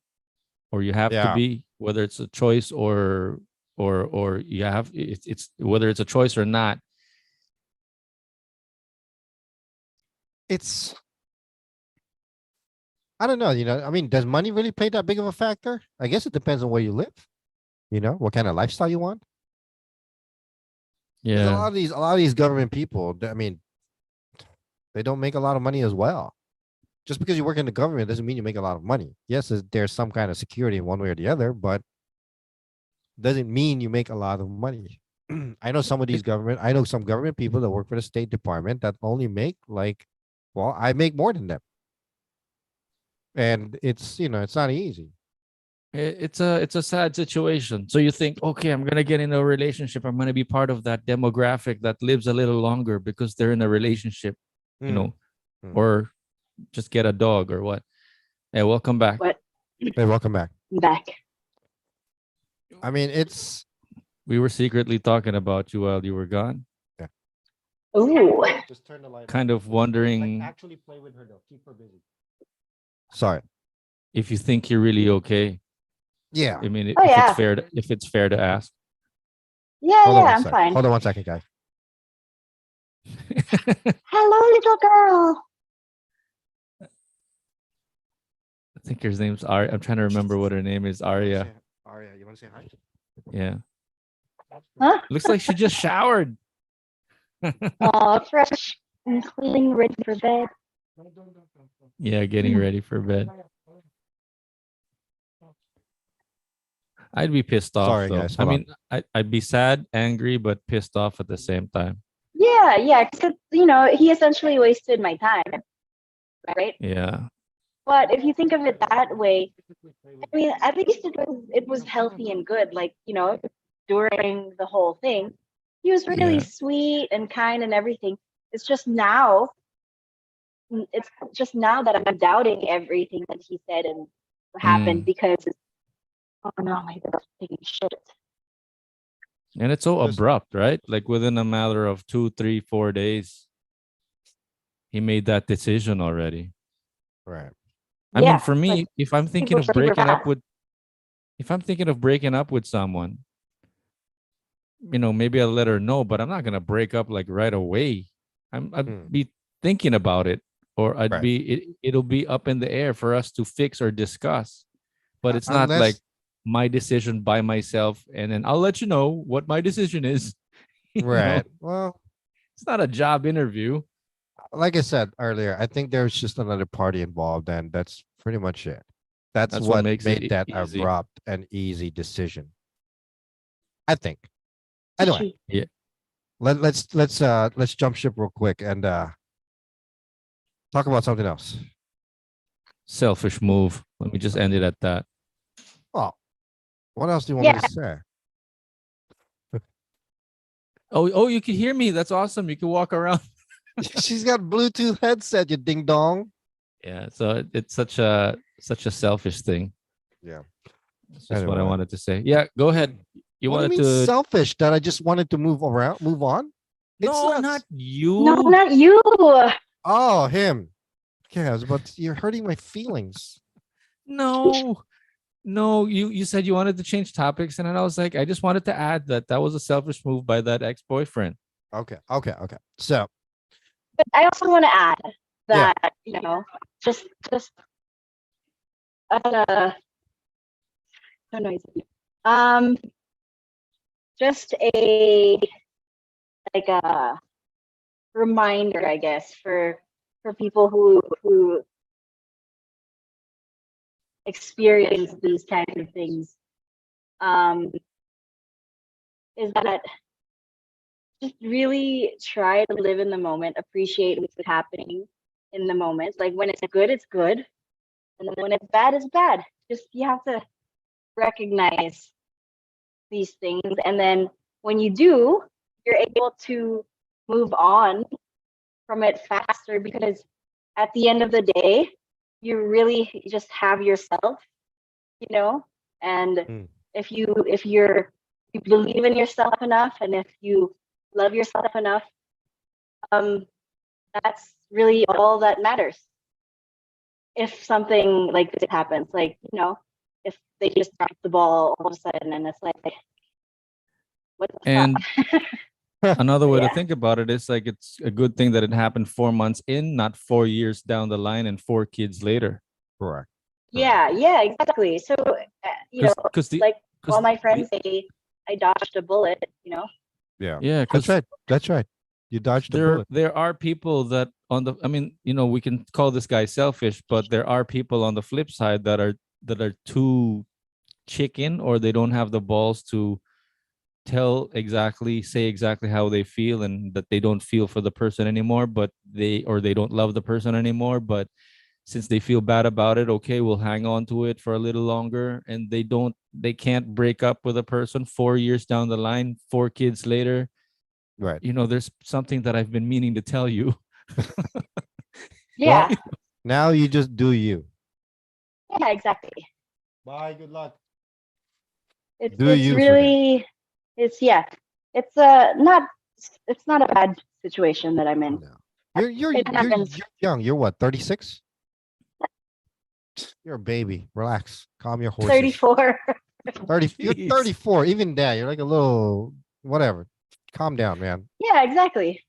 or you have to Yeah. be, whether it's a choice or you have it's whether it's a choice or not. It's I don't know. I mean, does money really play that big of a factor? I guess it depends on where you live. What kind of lifestyle you want. Because Yeah, a lot of these government people, I mean, they don't make a lot of money as well. Just because you work in the government doesn't mean you make a lot of money. Yes, there's some kind of security in one way or the other, but doesn't mean you make a lot of money. it, I know some government people that work for the State Department that only make like, well, I make more than them. And it's not easy. it's a sad situation. So you think, okay, I'm gonna get into a relationship. I'm gonna be part of that demographic that lives a little longer because they're in a relationship, you Mm, know, mm. or just get a dog or what. Hey, welcome back. What? Hey, welcome back. Back. I mean, it's We were secretly talking about you while you were gone. yeah. Ooh. Just turn the light Kind off. of wondering Actually play with her though. Keep her busy. Sorry. if you think you're really okay. Yeah. I mean, Oh if it's yeah. fair to ask. Yeah, Hold on yeah, one I'm sec. fine. Hold on one second, guys. Hello, little girl. I think her name's Arya. I'm trying to remember what her name is. Arya. Aria, you want to say hi? Yeah. Huh? Looks like she just showered. Oh, fresh and clean, ready for bed. Yeah, getting ready for bed. I'd be pissed off Sorry, though. guys. I Hold on. mean, I'd be sad, angry, but pissed off at the same time. Yeah, because he essentially wasted my time, right? Yeah. But if you think of it that way, I mean, at least it was healthy and good. Like, during the whole thing, he was really Yeah. sweet and kind and everything. It's just now, that I'm doubting everything that he said and happened Mm. because, oh no, my God, taking shit. And it's so Just abrupt, right? Like within a matter of 2, 3, 4 days, he made that decision already. right. I mean, Yeah, for like me, if I'm thinking super, of super breaking up fast. with, if I'm thinking of breaking up with someone, maybe I'll let her know, but I'm not gonna break up like right away. I'd Hmm. be thinking about it, or Right. it'll be up in the air for us to fix or discuss. But it's not like Unless, my decision by myself, and then I'll let you know what my decision is. right. Well, It's not a job interview. like I said earlier, I think there's just another party involved, and that's pretty much it. That's That's what what makes it made that easy. abrupt and easy decision. I think. Anyway, Yeah, let's jump ship real quick and talk about something else. selfish move. Let me just end it at that. Well, what else do you want me Yeah, to say? Oh, you can hear me. That's awesome. You can walk around. She's got Bluetooth headset, you ding dong. Yeah, so it's such a selfish thing. Yeah. That's just what I Anyway. wanted to say. Yeah, go ahead. You What do you wanted mean to? selfish that I just wanted to move around, move on? It's No, not. not no, you. not you. Oh, him. Okay, I was about to, you're hurting my feelings. No, no. You said you wanted to change topics, and then I was like, I just wanted to add that that was a selfish move by that ex-boyfriend. Okay. So, But I also want to add yeah. that, just uh, no noise. Um, just a reminder, I guess, for people who experience these kinds of things, is that just really try to live in the moment, appreciate what's happening in the moment. Like when it's good, and then when it's bad, it's bad. Just you have to recognize these things, and then when you do, you're able to move on from it faster because at the end of the day, you really just have yourself, and Mm. if you believe in yourself enough and if you love yourself enough, um that's really all that matters. If something like this happens, like, if they just drop the ball all of a sudden and it's like, what the And fuck? another way to Yeah. think about it is like it's a good thing that it happened 4 months in, not 4 years down the line and 4 kids later. Correct. Yeah, exactly. So, Because the like because all my the friends say, I dodged a bullet. Yeah. yeah, That's because right. That's right. You dodged a bullet. there are people that on the I mean, we can call this guy selfish, but there are people on the flip side that are too chicken, or they don't have the balls to say exactly how they feel, and that they don't feel for the person anymore, but they don't love the person anymore, but since they feel bad about it, okay, we'll hang on to it for a little longer, and they can't break up with a person 4 years down the line, 4 kids later. Right. There's something that I've been meaning to tell you. Yeah, Well, now you just do you. yeah, exactly. Bye. Good luck. It's Do it's you for now. really it's yeah. It's not a bad situation that I'm in. No. You're It you're happens. you're young. You're what, 36? You're a baby. Relax. Calm your horses. 34. 30. You're Jeez. 34. Even that, you're like a little whatever. Calm down, man. Yeah, exactly.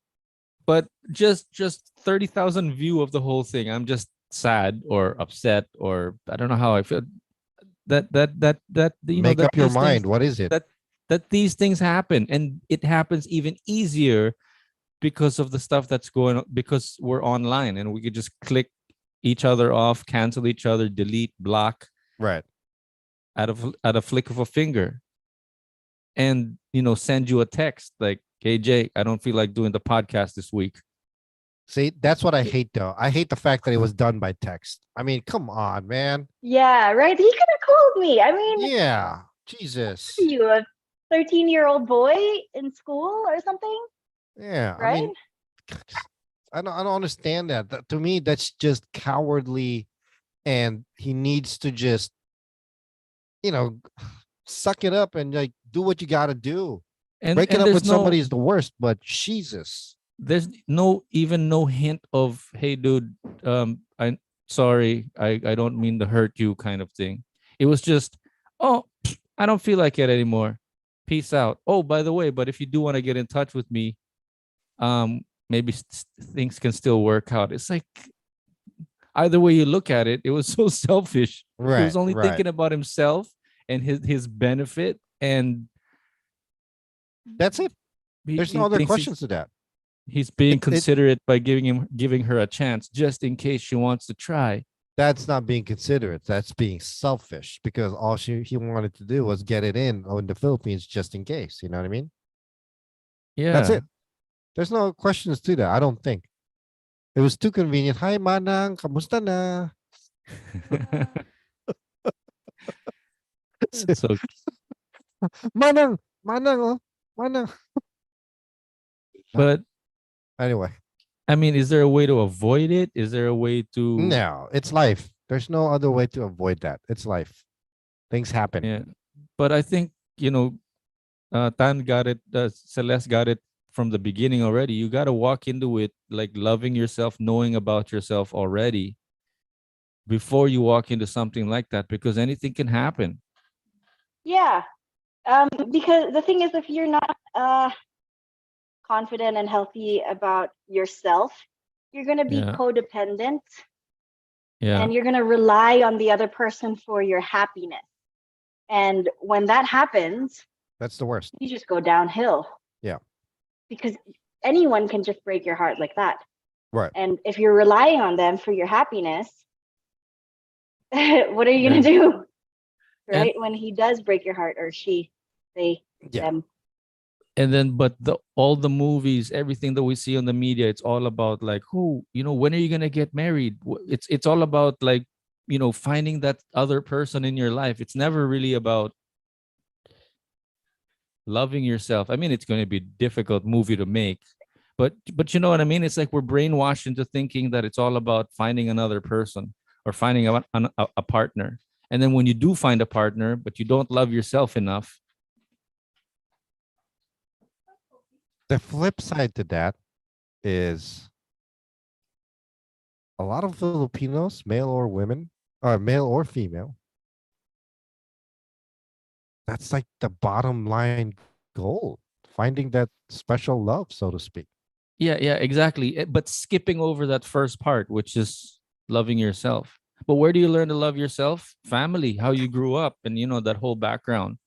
But just 30,000 view of the whole thing, I'm just sad or upset, or I don't know how I feel, Make that up your these things mind. What is it? that these things happen, and it happens even easier because of the stuff that's going on, because we're online and we could just click each other off, cancel each other, delete, block Right. at a flick of a finger. And send you a text like, hey Jay, I don't feel like doing the podcast this week. See, that's what I hate though. I hate the fact that it was done by text. I mean, come on, man. Yeah, right. He could have called me. I mean, Yeah. Jesus. are you a 13-year-old boy in school or something? Yeah. I Right? mean, I don't understand that. To me, that's just cowardly, and he needs to just, you know, suck it up and like do what you gotta do. Breaking And up with somebody is the worst, but Jesus. there's no hint of, hey dude, I'm sorry, I don't mean to hurt you kind of thing. It was just, oh, I don't feel like it anymore, peace out. Oh, by the way, but if you do want to get in touch with me, maybe things can still work out. It's like, either way you look at it, it was so selfish. He Right, was only right. thinking about himself and his benefit, and That's it. There's he no other thinks questions to that. he's being It considerate by giving her a chance just in case she wants to try. that's not being considerate. That's being selfish because all he wanted to do was get it in the Philippines just in case. You know what I mean? That's Yeah. it. There's no questions to that. I don't think. It was too convenient. Hi, Manang. Kamusta na? So, Manang. Manang. Oh. Manang. but Anyway, I mean, is there a way to avoid it? Is there a way to? no, it's life. There's no other way to avoid that. It's life. Things happen. Yeah. But I think, Tan got it, Celeste got it from the beginning already. You got to walk into it like loving yourself, knowing about yourself already before you walk into something like that, because anything can happen. Yeah. Because the thing is, if you're not confident and healthy about yourself, you're gonna be Yeah. codependent Yeah. and you're gonna rely on the other person for your happiness. And when that happens, That's the worst. you just go downhill. Yeah. Because anyone can just break your heart like that. Right. And if you're relying on them for your happiness, what are you gonna Yeah. do? And- Right? When he does break your heart, or she, they, Yeah. them. And then, but all the movies, everything that we see on the media, it's all about like, when are you gonna get married? It's all about like, finding that other person in your life. It's never really about loving yourself. I mean, it's going to be a difficult movie to make, but you know what I mean? It's like we're brainwashed into thinking that it's all about finding another person or finding a partner. And then when you do find a partner, but you don't love yourself enough. The flip side to that is a lot of Filipinos, male or women, or male or female, that's like the bottom line goal, finding that special love, so to speak. Yeah, exactly. But skipping over that first part, which is loving yourself. But where do you learn to love yourself? Family, how you grew up, and that whole background.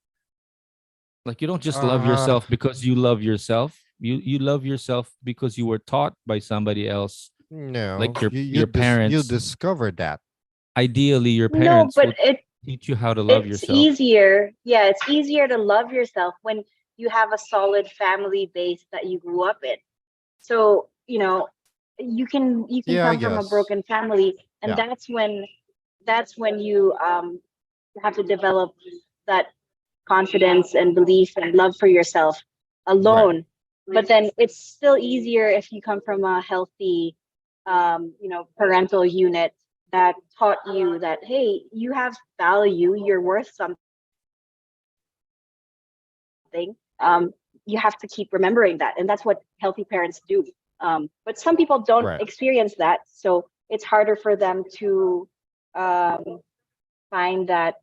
Like, you don't just love Uh, yourself because you love yourself. You love yourself because you were taught by somebody else, no, like your you your you parents. discovered that. Ideally, your No, parents but would teach you how to love it's yourself. easier. Yeah, it's easier to love yourself when you have a solid family base that you grew up in. So, you can Yeah, I come from a guess. broken family, and Yeah. that's when you have to develop that confidence and belief and love for yourself Right. alone. But then it's still easier if you come from a healthy parental unit that taught you that, hey, you have value, you're worth something. You have to keep remembering that, and that's what healthy parents do. But some people don't Right. experience that, so it's harder for them to find that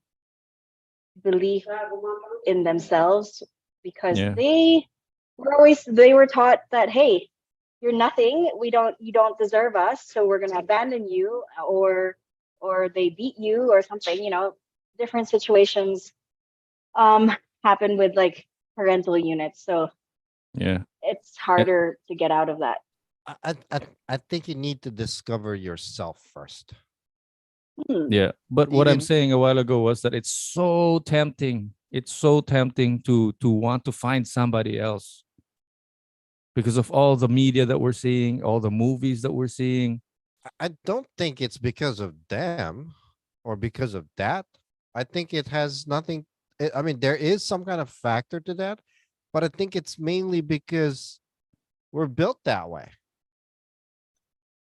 belief in themselves, because Yeah. they were taught that, hey, you're nothing, you don't deserve us, so we're going to abandon you, or they beat you or something. Different situations happen with like parental units. So Yeah. it's harder to get out of that. I think you need to discover yourself first. Yeah. But what I'm Even saying a while ago was that it's so tempting. It's so tempting to want to find somebody else because of all the media that we're seeing, all the movies that we're seeing. I don't think it's because of them or because of that. I think it has nothing. I mean, there is some kind of factor to that, but I think it's mainly because we're built that way.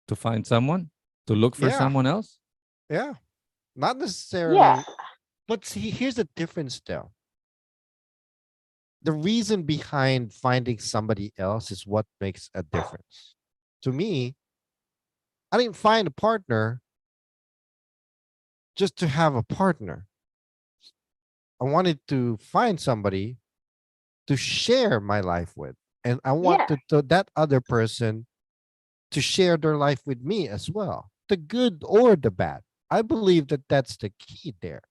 To find someone, to look for Yeah, someone else. yeah, not Yeah. necessarily. But see, here's the difference, though. The reason behind finding somebody else is what makes a difference. To me, I didn't find a partner just to have a partner. I wanted to find somebody to share my life with. And I want Yeah. that other person to share their life with me as well, the good or the bad. I believe that that's the key there.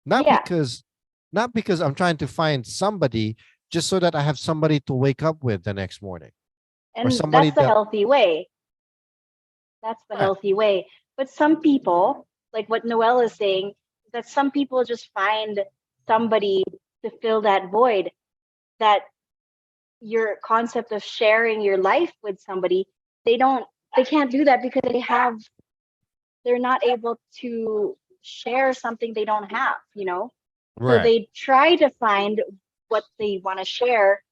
Not Yeah. because not because I'm trying to find somebody just so that I have somebody to wake up with the next morning or And somebody that's the that healthy way. That's the right. healthy way. But some people, like what Noelle is saying, that some people just find somebody to fill that void, that your concept of sharing your life with somebody, they can't do that because they're not able to share something they don't have, you know? So Right. they try to find what they want to share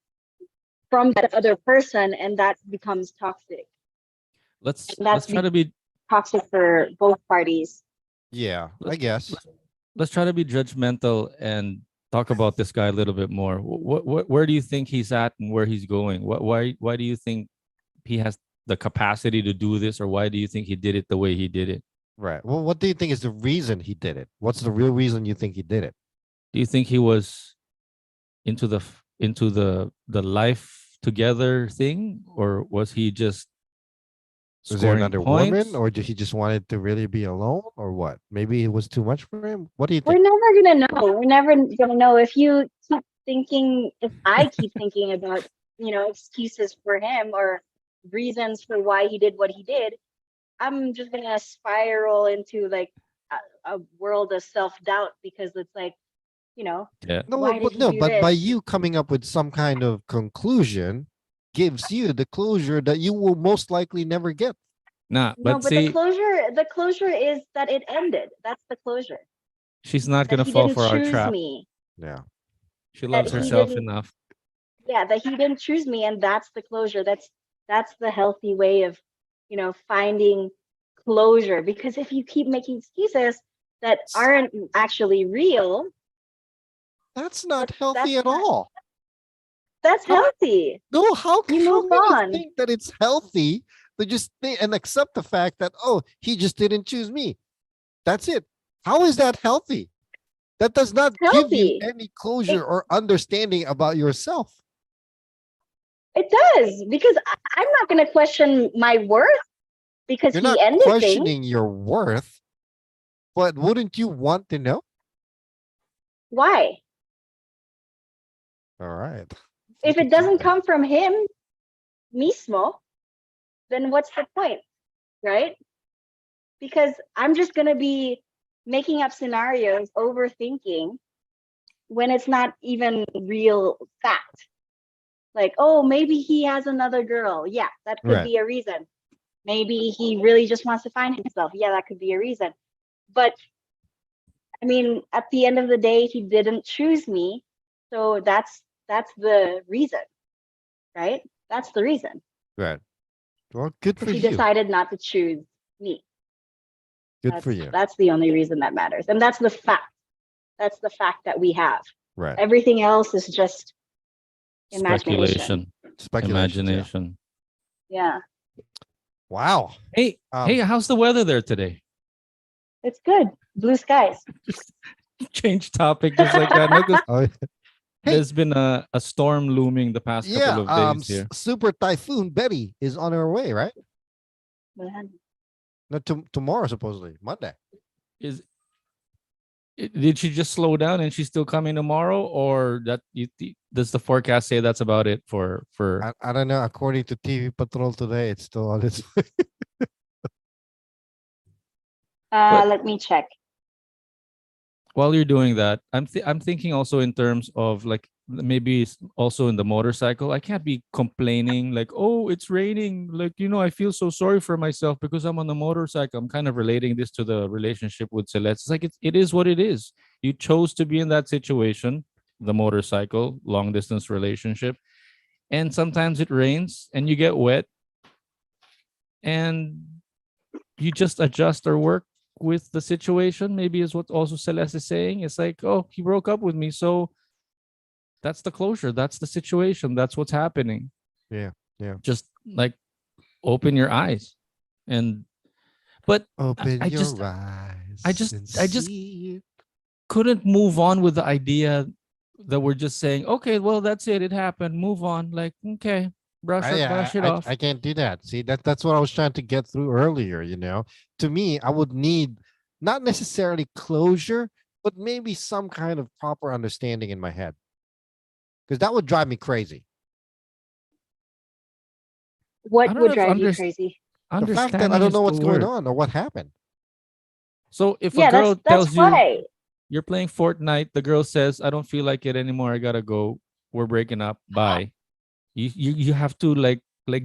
from that other person, and that becomes toxic. And Let's that's try to be toxic for both parties. Yeah, I let's guess. let's, let's try to be judgmental and talk about this guy a little bit more. Where do you think he's at and where he's going? Why do you think he has the capacity to do this, or why do you think he did it the way he did it? Right. Well, what do you think is the reason he did it? What's the real reason you think he did it? Do you think he was into the life together thing, or was he just Was there scoring another woman, points? or did he just wanted to really be alone, or what? Maybe it was too much for him. What do you We're think? never gonna know. We're never gonna know if you keep thinking, if I keep thinking about, excuses for him or reasons for why he did what he did. I'm just gonna spiral into like a world of self-doubt because it's like, Yeah. No, why did but he no, do but by this? you coming up with some kind of conclusion gives you the closure that you will most likely never get. Nah, No, but but the see, closure, the closure is that it ended. That's the closure. she's not That gonna he fall didn't for our choose trap. me. Yeah. She That loves Right. he herself didn't, enough. yeah, that he didn't choose me, and that's the closure. That's the healthy way of, finding closure. Because if you keep making excuses that aren't actually real, That's not that's healthy at not all. that's How healthy. no, You how move can you on. think that it's healthy to just think and accept the fact that oh, he just didn't choose me. That's it. How is that healthy? That does not give you Healthy. any closure It or understanding about yourself. it does, because I'm not gonna question my worth because You're he not ended things. questioning your worth, but wouldn't you want to know? Why? All right. If Look it at you doesn't then. come from him mismo, then what's the point, right? Because I'm just going to be making up scenarios, overthinking when it's not even real fact. Like, oh, maybe he has another girl. Yeah, that could Right. be a reason. Maybe he really just wants to find himself. Yeah, that could be a reason. But I mean, at the end of the day, he didn't choose me. So that's the reason, right? That's the reason. Right. Well, good Because for he you. decided not to choose me. Good for That's you. that's the only reason that matters. And that's the fact. That's the fact that we have. Right. Everything else is just imagination. Speculation, Speculations. Yeah. imagination. Yeah. Wow. Hey, how's the weather there today? It's good. Blue skies. Just change topic just like that. No, because Oh, hey, there's been a storm looming the past couple yeah. of days here. Super Typhoon Betty is on her way, right? Man. No, tomorrow supposedly Monday. Is Did she just slow down and she's still coming tomorrow, or that does the forecast say that's about it for? I don't know. According to TV Patrol today, it's still on its way. But Let me check. while you're doing that, I'm thinking also in terms of like maybe also in the motorcycle. I can't be complaining like, oh, it's raining. Like, I feel so sorry for myself because I'm on the motorcycle. I'm kind of relating this to the relationship with Celeste. It's like it is what it is. You chose to be in that situation, the motorcycle, long distance relationship. And sometimes it rains and you get wet and you just adjust or work with the situation. Maybe is what also Celeste is saying. It's like, oh, he broke up with me, so that's the closure, that's the situation, that's what's happening. Yeah. Just like open your eyes. And but Open I just your eyes I just and I just see it. couldn't move on with the idea that we're just saying, okay, well, that's it, it happened, move on. Like, okay, brush it off. I can't do that. See, that's what I was trying to get through earlier. To me, I would need not necessarily closure, but maybe some kind of proper understanding in my head, because that would drive me crazy. I What don't would know if drive you crazy? The fact that I understanding don't is know the what's going word. on or what happened. So if a Yeah, girl that's tells you why. you're playing Fortnite, the girl says, I don't feel like it anymore, I gotta go, we're breaking up, bye. You have to like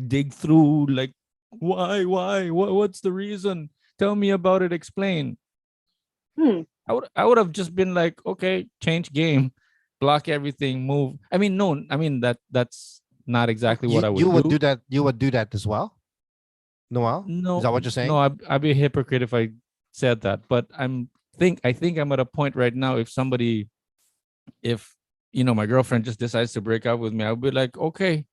dig through, like, why what's the reason, tell me about it, explain. Hmm. I would have just been like, okay, change game, block everything, move. I mean, no, I mean that's not exactly what I You would would do. do that. You would do that as well, Noel. Is No, that what you're no, saying? I'd be a hypocrite if I said that. But I think I'm at a point right now. If my girlfriend just decides to break up with me, I'll be like, okay,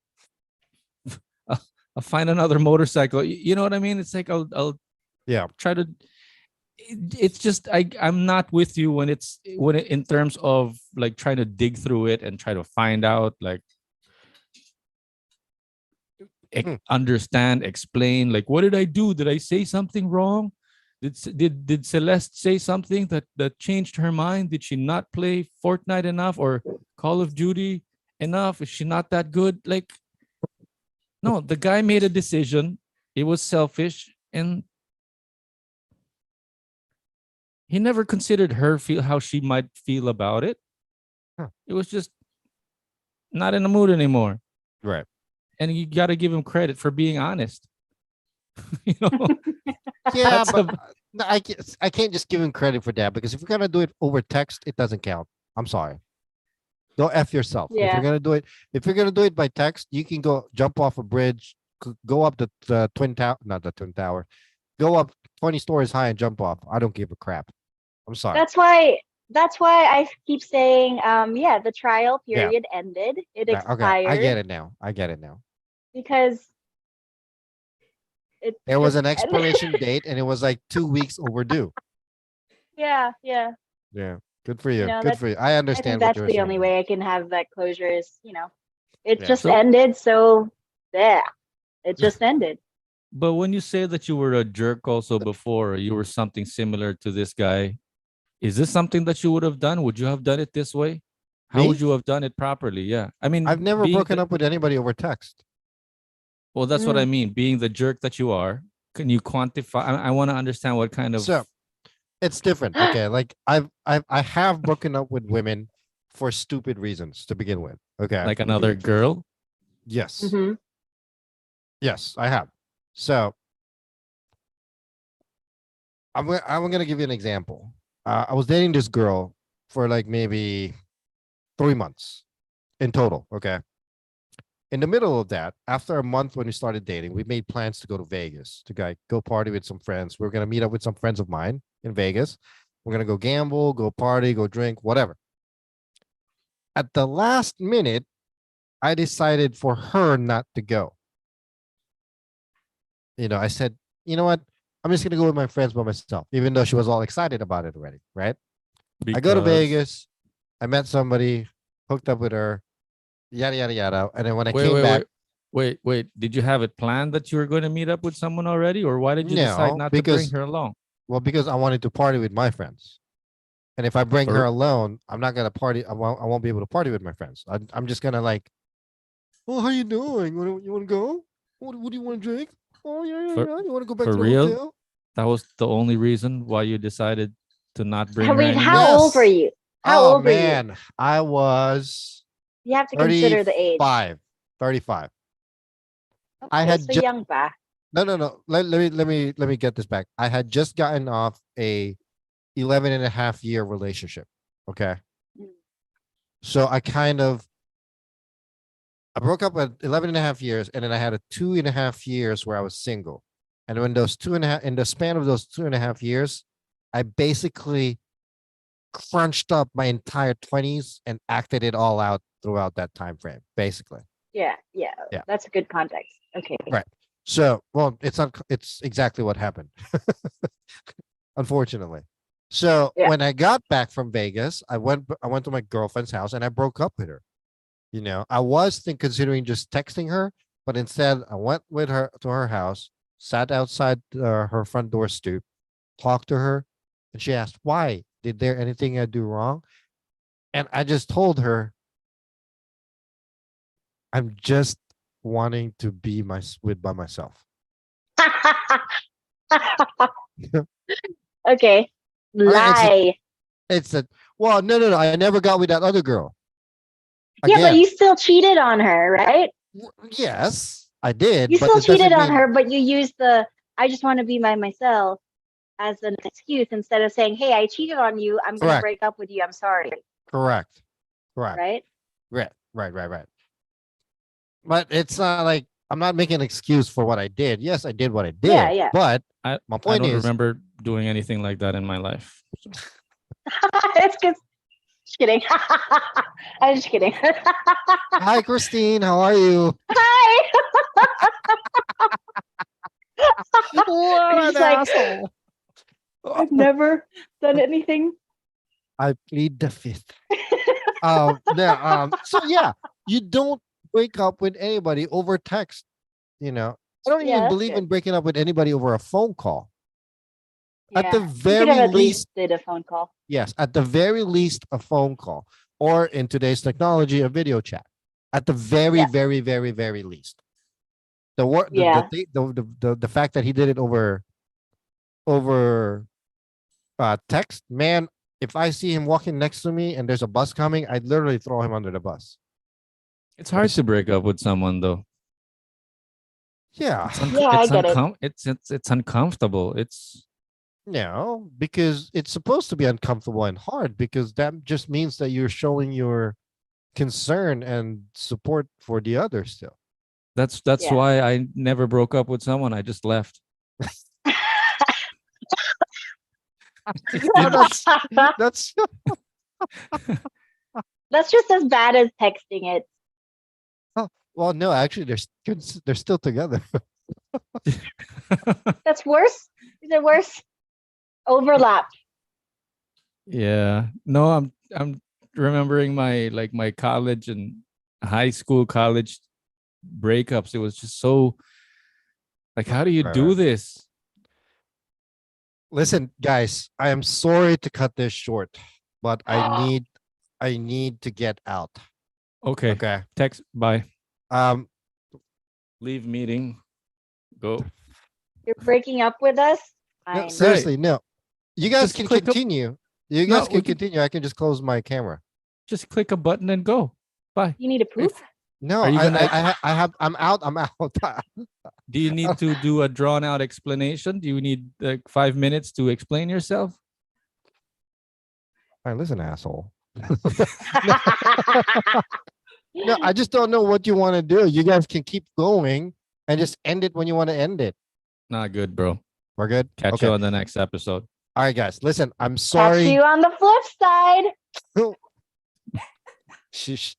I'll, I'll find another motorcycle. You know what I mean? It's like I'll Yeah. try to. It's just I'm not with you when in terms of like trying to dig through it and try to find out, like Hmm. understand, explain, like, what did I do? Did I say something wrong? Did Celeste say something that changed her mind? Did she not play Fortnite enough or Call of Duty enough? Is she not that good? Like, no, the guy made a decision. It was selfish, and he never considered her feel how she might feel about it. Huh. It was just not in the mood anymore. Right. And you got to give him credit for being honest. you know, Yeah, that's but a no, I can't just give him credit for that, because if you're gonna do it over text, it doesn't count. I'm sorry. Don't F yourself. Yeah. If you're gonna do it by text, you can go jump off a bridge, go up the twin tower, not the twin tower, go up 20 stories high and jump off. I don't give a crap. I'm sorry. That's why I keep saying, yeah, the trial Yeah. period ended. It Yeah, okay. I get expired it now. I get it now. because it There was just an ended. expiration date and it was like 2 weeks overdue. Yeah. Yeah. Good for you. Good That's for you. I I think understand what that's you're the saying only now. way I can have that closure is, it Yeah. just so. ended, so yeah. It just ended. But when you say that you were a jerk also before, you were something similar to this guy. Is this something that you would have done? Would you have done it this way? How would Me? you have done it properly? Yeah. I I've mean, never broken up with anybody over text. well, that's what I Mm. mean. Being the jerk that you are, can you quantify? I want to understand what kind of, So it's different. Okay. Like I have broken up with women for stupid reasons to begin with. Okay. like another girl. Yes. Hmm. Yes, I have. So I'm gonna give you an example. I was dating this girl for like maybe 3 months in total. Okay. In the middle of that, after a month when we started dating, we made plans to go to Vegas to go party with some friends. We are gonna meet up with some friends of mine in Vegas. We're gonna go gamble, go party, go drink, whatever. At the last minute, I decided for her not to go. I said, you know what? I'm just gonna go with my friends by myself, even though she was all excited about it already, right? I go to Because Vegas, I met somebody, hooked up with her, yada yada yada. And then when I wait, came wait, back, wait, wait. Did you have it planned that you were going to meet up with someone already, or why did you decide no, not to bring her along? because I wanted to party with my friends. And if I bring her For- alone, I'm not gonna party. I won't be able to party with my friends. I'm just gonna like, oh, how you doing? You want to go? What do you want to drink? Oh yeah, yeah, For yeah. You want to go back for to the real, hotel? that was the only reason why you decided to not bring her Wait, anymore. how old were Yes. you? How Oh old were you? man, I was You have to consider the age. 35. 35. I Okay, had so just young pa. no. Let me get this back. I had just gotten off a 11 and a half year relationship. Okay. Mm. So I broke up at 11 and a half years, and then I had a 2.5 years where I was single. And when those in the span of those 2.5 years, I basically crunched up my entire 20s and acted it all out throughout that time frame, basically. Yeah. Yeah. That's a good context. Okay. Right. So, well, it's exactly what happened. Unfortunately. So Yeah. when I got back from Vegas, I went to my girlfriend's house and I broke up with her. I was considering just texting her, but instead I went with her to her house, sat outside her front door stoop, talked to her, and she asked, "Why? Did there anything I do wrong?" And I just told her, "I'm just wanting to be by myself." Okay. I mean, Lie. it's a well, no. I never got with that other girl. Yeah, but Again, you still cheated on her, right? yes, I did, You but still it cheated doesn't on mean her, but you used the I just want to be by myself as an excuse instead of saying, "Hey, I cheated on you. I'm going to correct, break up with you. I'm sorry." correct, correct. Right? Right. But it's not like I'm not making an excuse for what I did. Yes, I did what I Yeah, did, yeah. but I my I point don't is, remember doing anything like that in my life. It's good. Just kidding. I'm just kidding. hi, Christine, how are you? Hi. What You're an just like, asshole! I've never done anything. I plead the fifth. No, so yeah, you don't break up with anybody over text. I don't Yeah, even that's believe good. in breaking up with anybody over a phone call. At the Yeah. You could have very at least least, did a phone call. yes, at the very least, a phone call, or in today's technology, a video chat. At the very, Yeah. very, very, very least. The wor- Yeah. the fact that he did it over text, man. If I see him walking next to me and there's a bus coming, I'd literally throw him under the bus. It's hard to break up with someone though. Yeah, Yeah, I get it. It's uncomfortable. It's no, because it's supposed to be uncomfortable and hard because that just means that you're showing your concern and support for the other still. that's Yeah. why I never broke up with someone. I just left. Just Oh, didn't. that's That's just as bad as texting it. oh, well, no, actually, they're still together. That's worse. Is it worse? Overlap. Yeah. No, I'm remembering my college and high school college breakups. It was just so like, how do you Right, do right. this? Listen, guys, I am sorry to cut this short, but I need to get out. Okay. Okay. Text bye. Um, Leave meeting. Go. You're breaking up with us? no, Fine. seriously, no. You guys Just can click up. continue. You No, guys can continue. I can just close my camera. just click a button and go. Bye. You need a poop? No, Are you gonna I have. I'm out. I'm out. do you need to do a drawn out explanation? Do you need like 5 minutes to explain yourself? All right, listen, asshole. No, I just don't know what you want to do. You guys can keep going and just end it when you want to end it. Not good, bro. We're good. Catch Okay. you on the next episode. All right, guys. Listen, I'm Catch sorry. you on the flip side.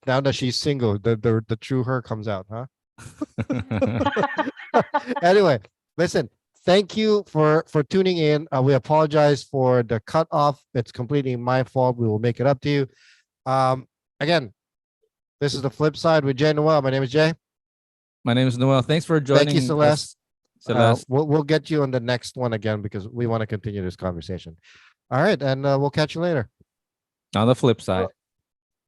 Now that she's single, the true her comes out, huh? Anyway, listen. Thank you for tuning in. We apologize for the cutoff. It's completely my fault. We will make it up to you. Again, this is the flip side with Jay Noel. My name is Jay. My name is Noel. Thanks for joining Thank you, Celeste. us. Celeste. We'll get you on the next one again because we want to continue this conversation. All right, and we'll catch you later. On the flip side,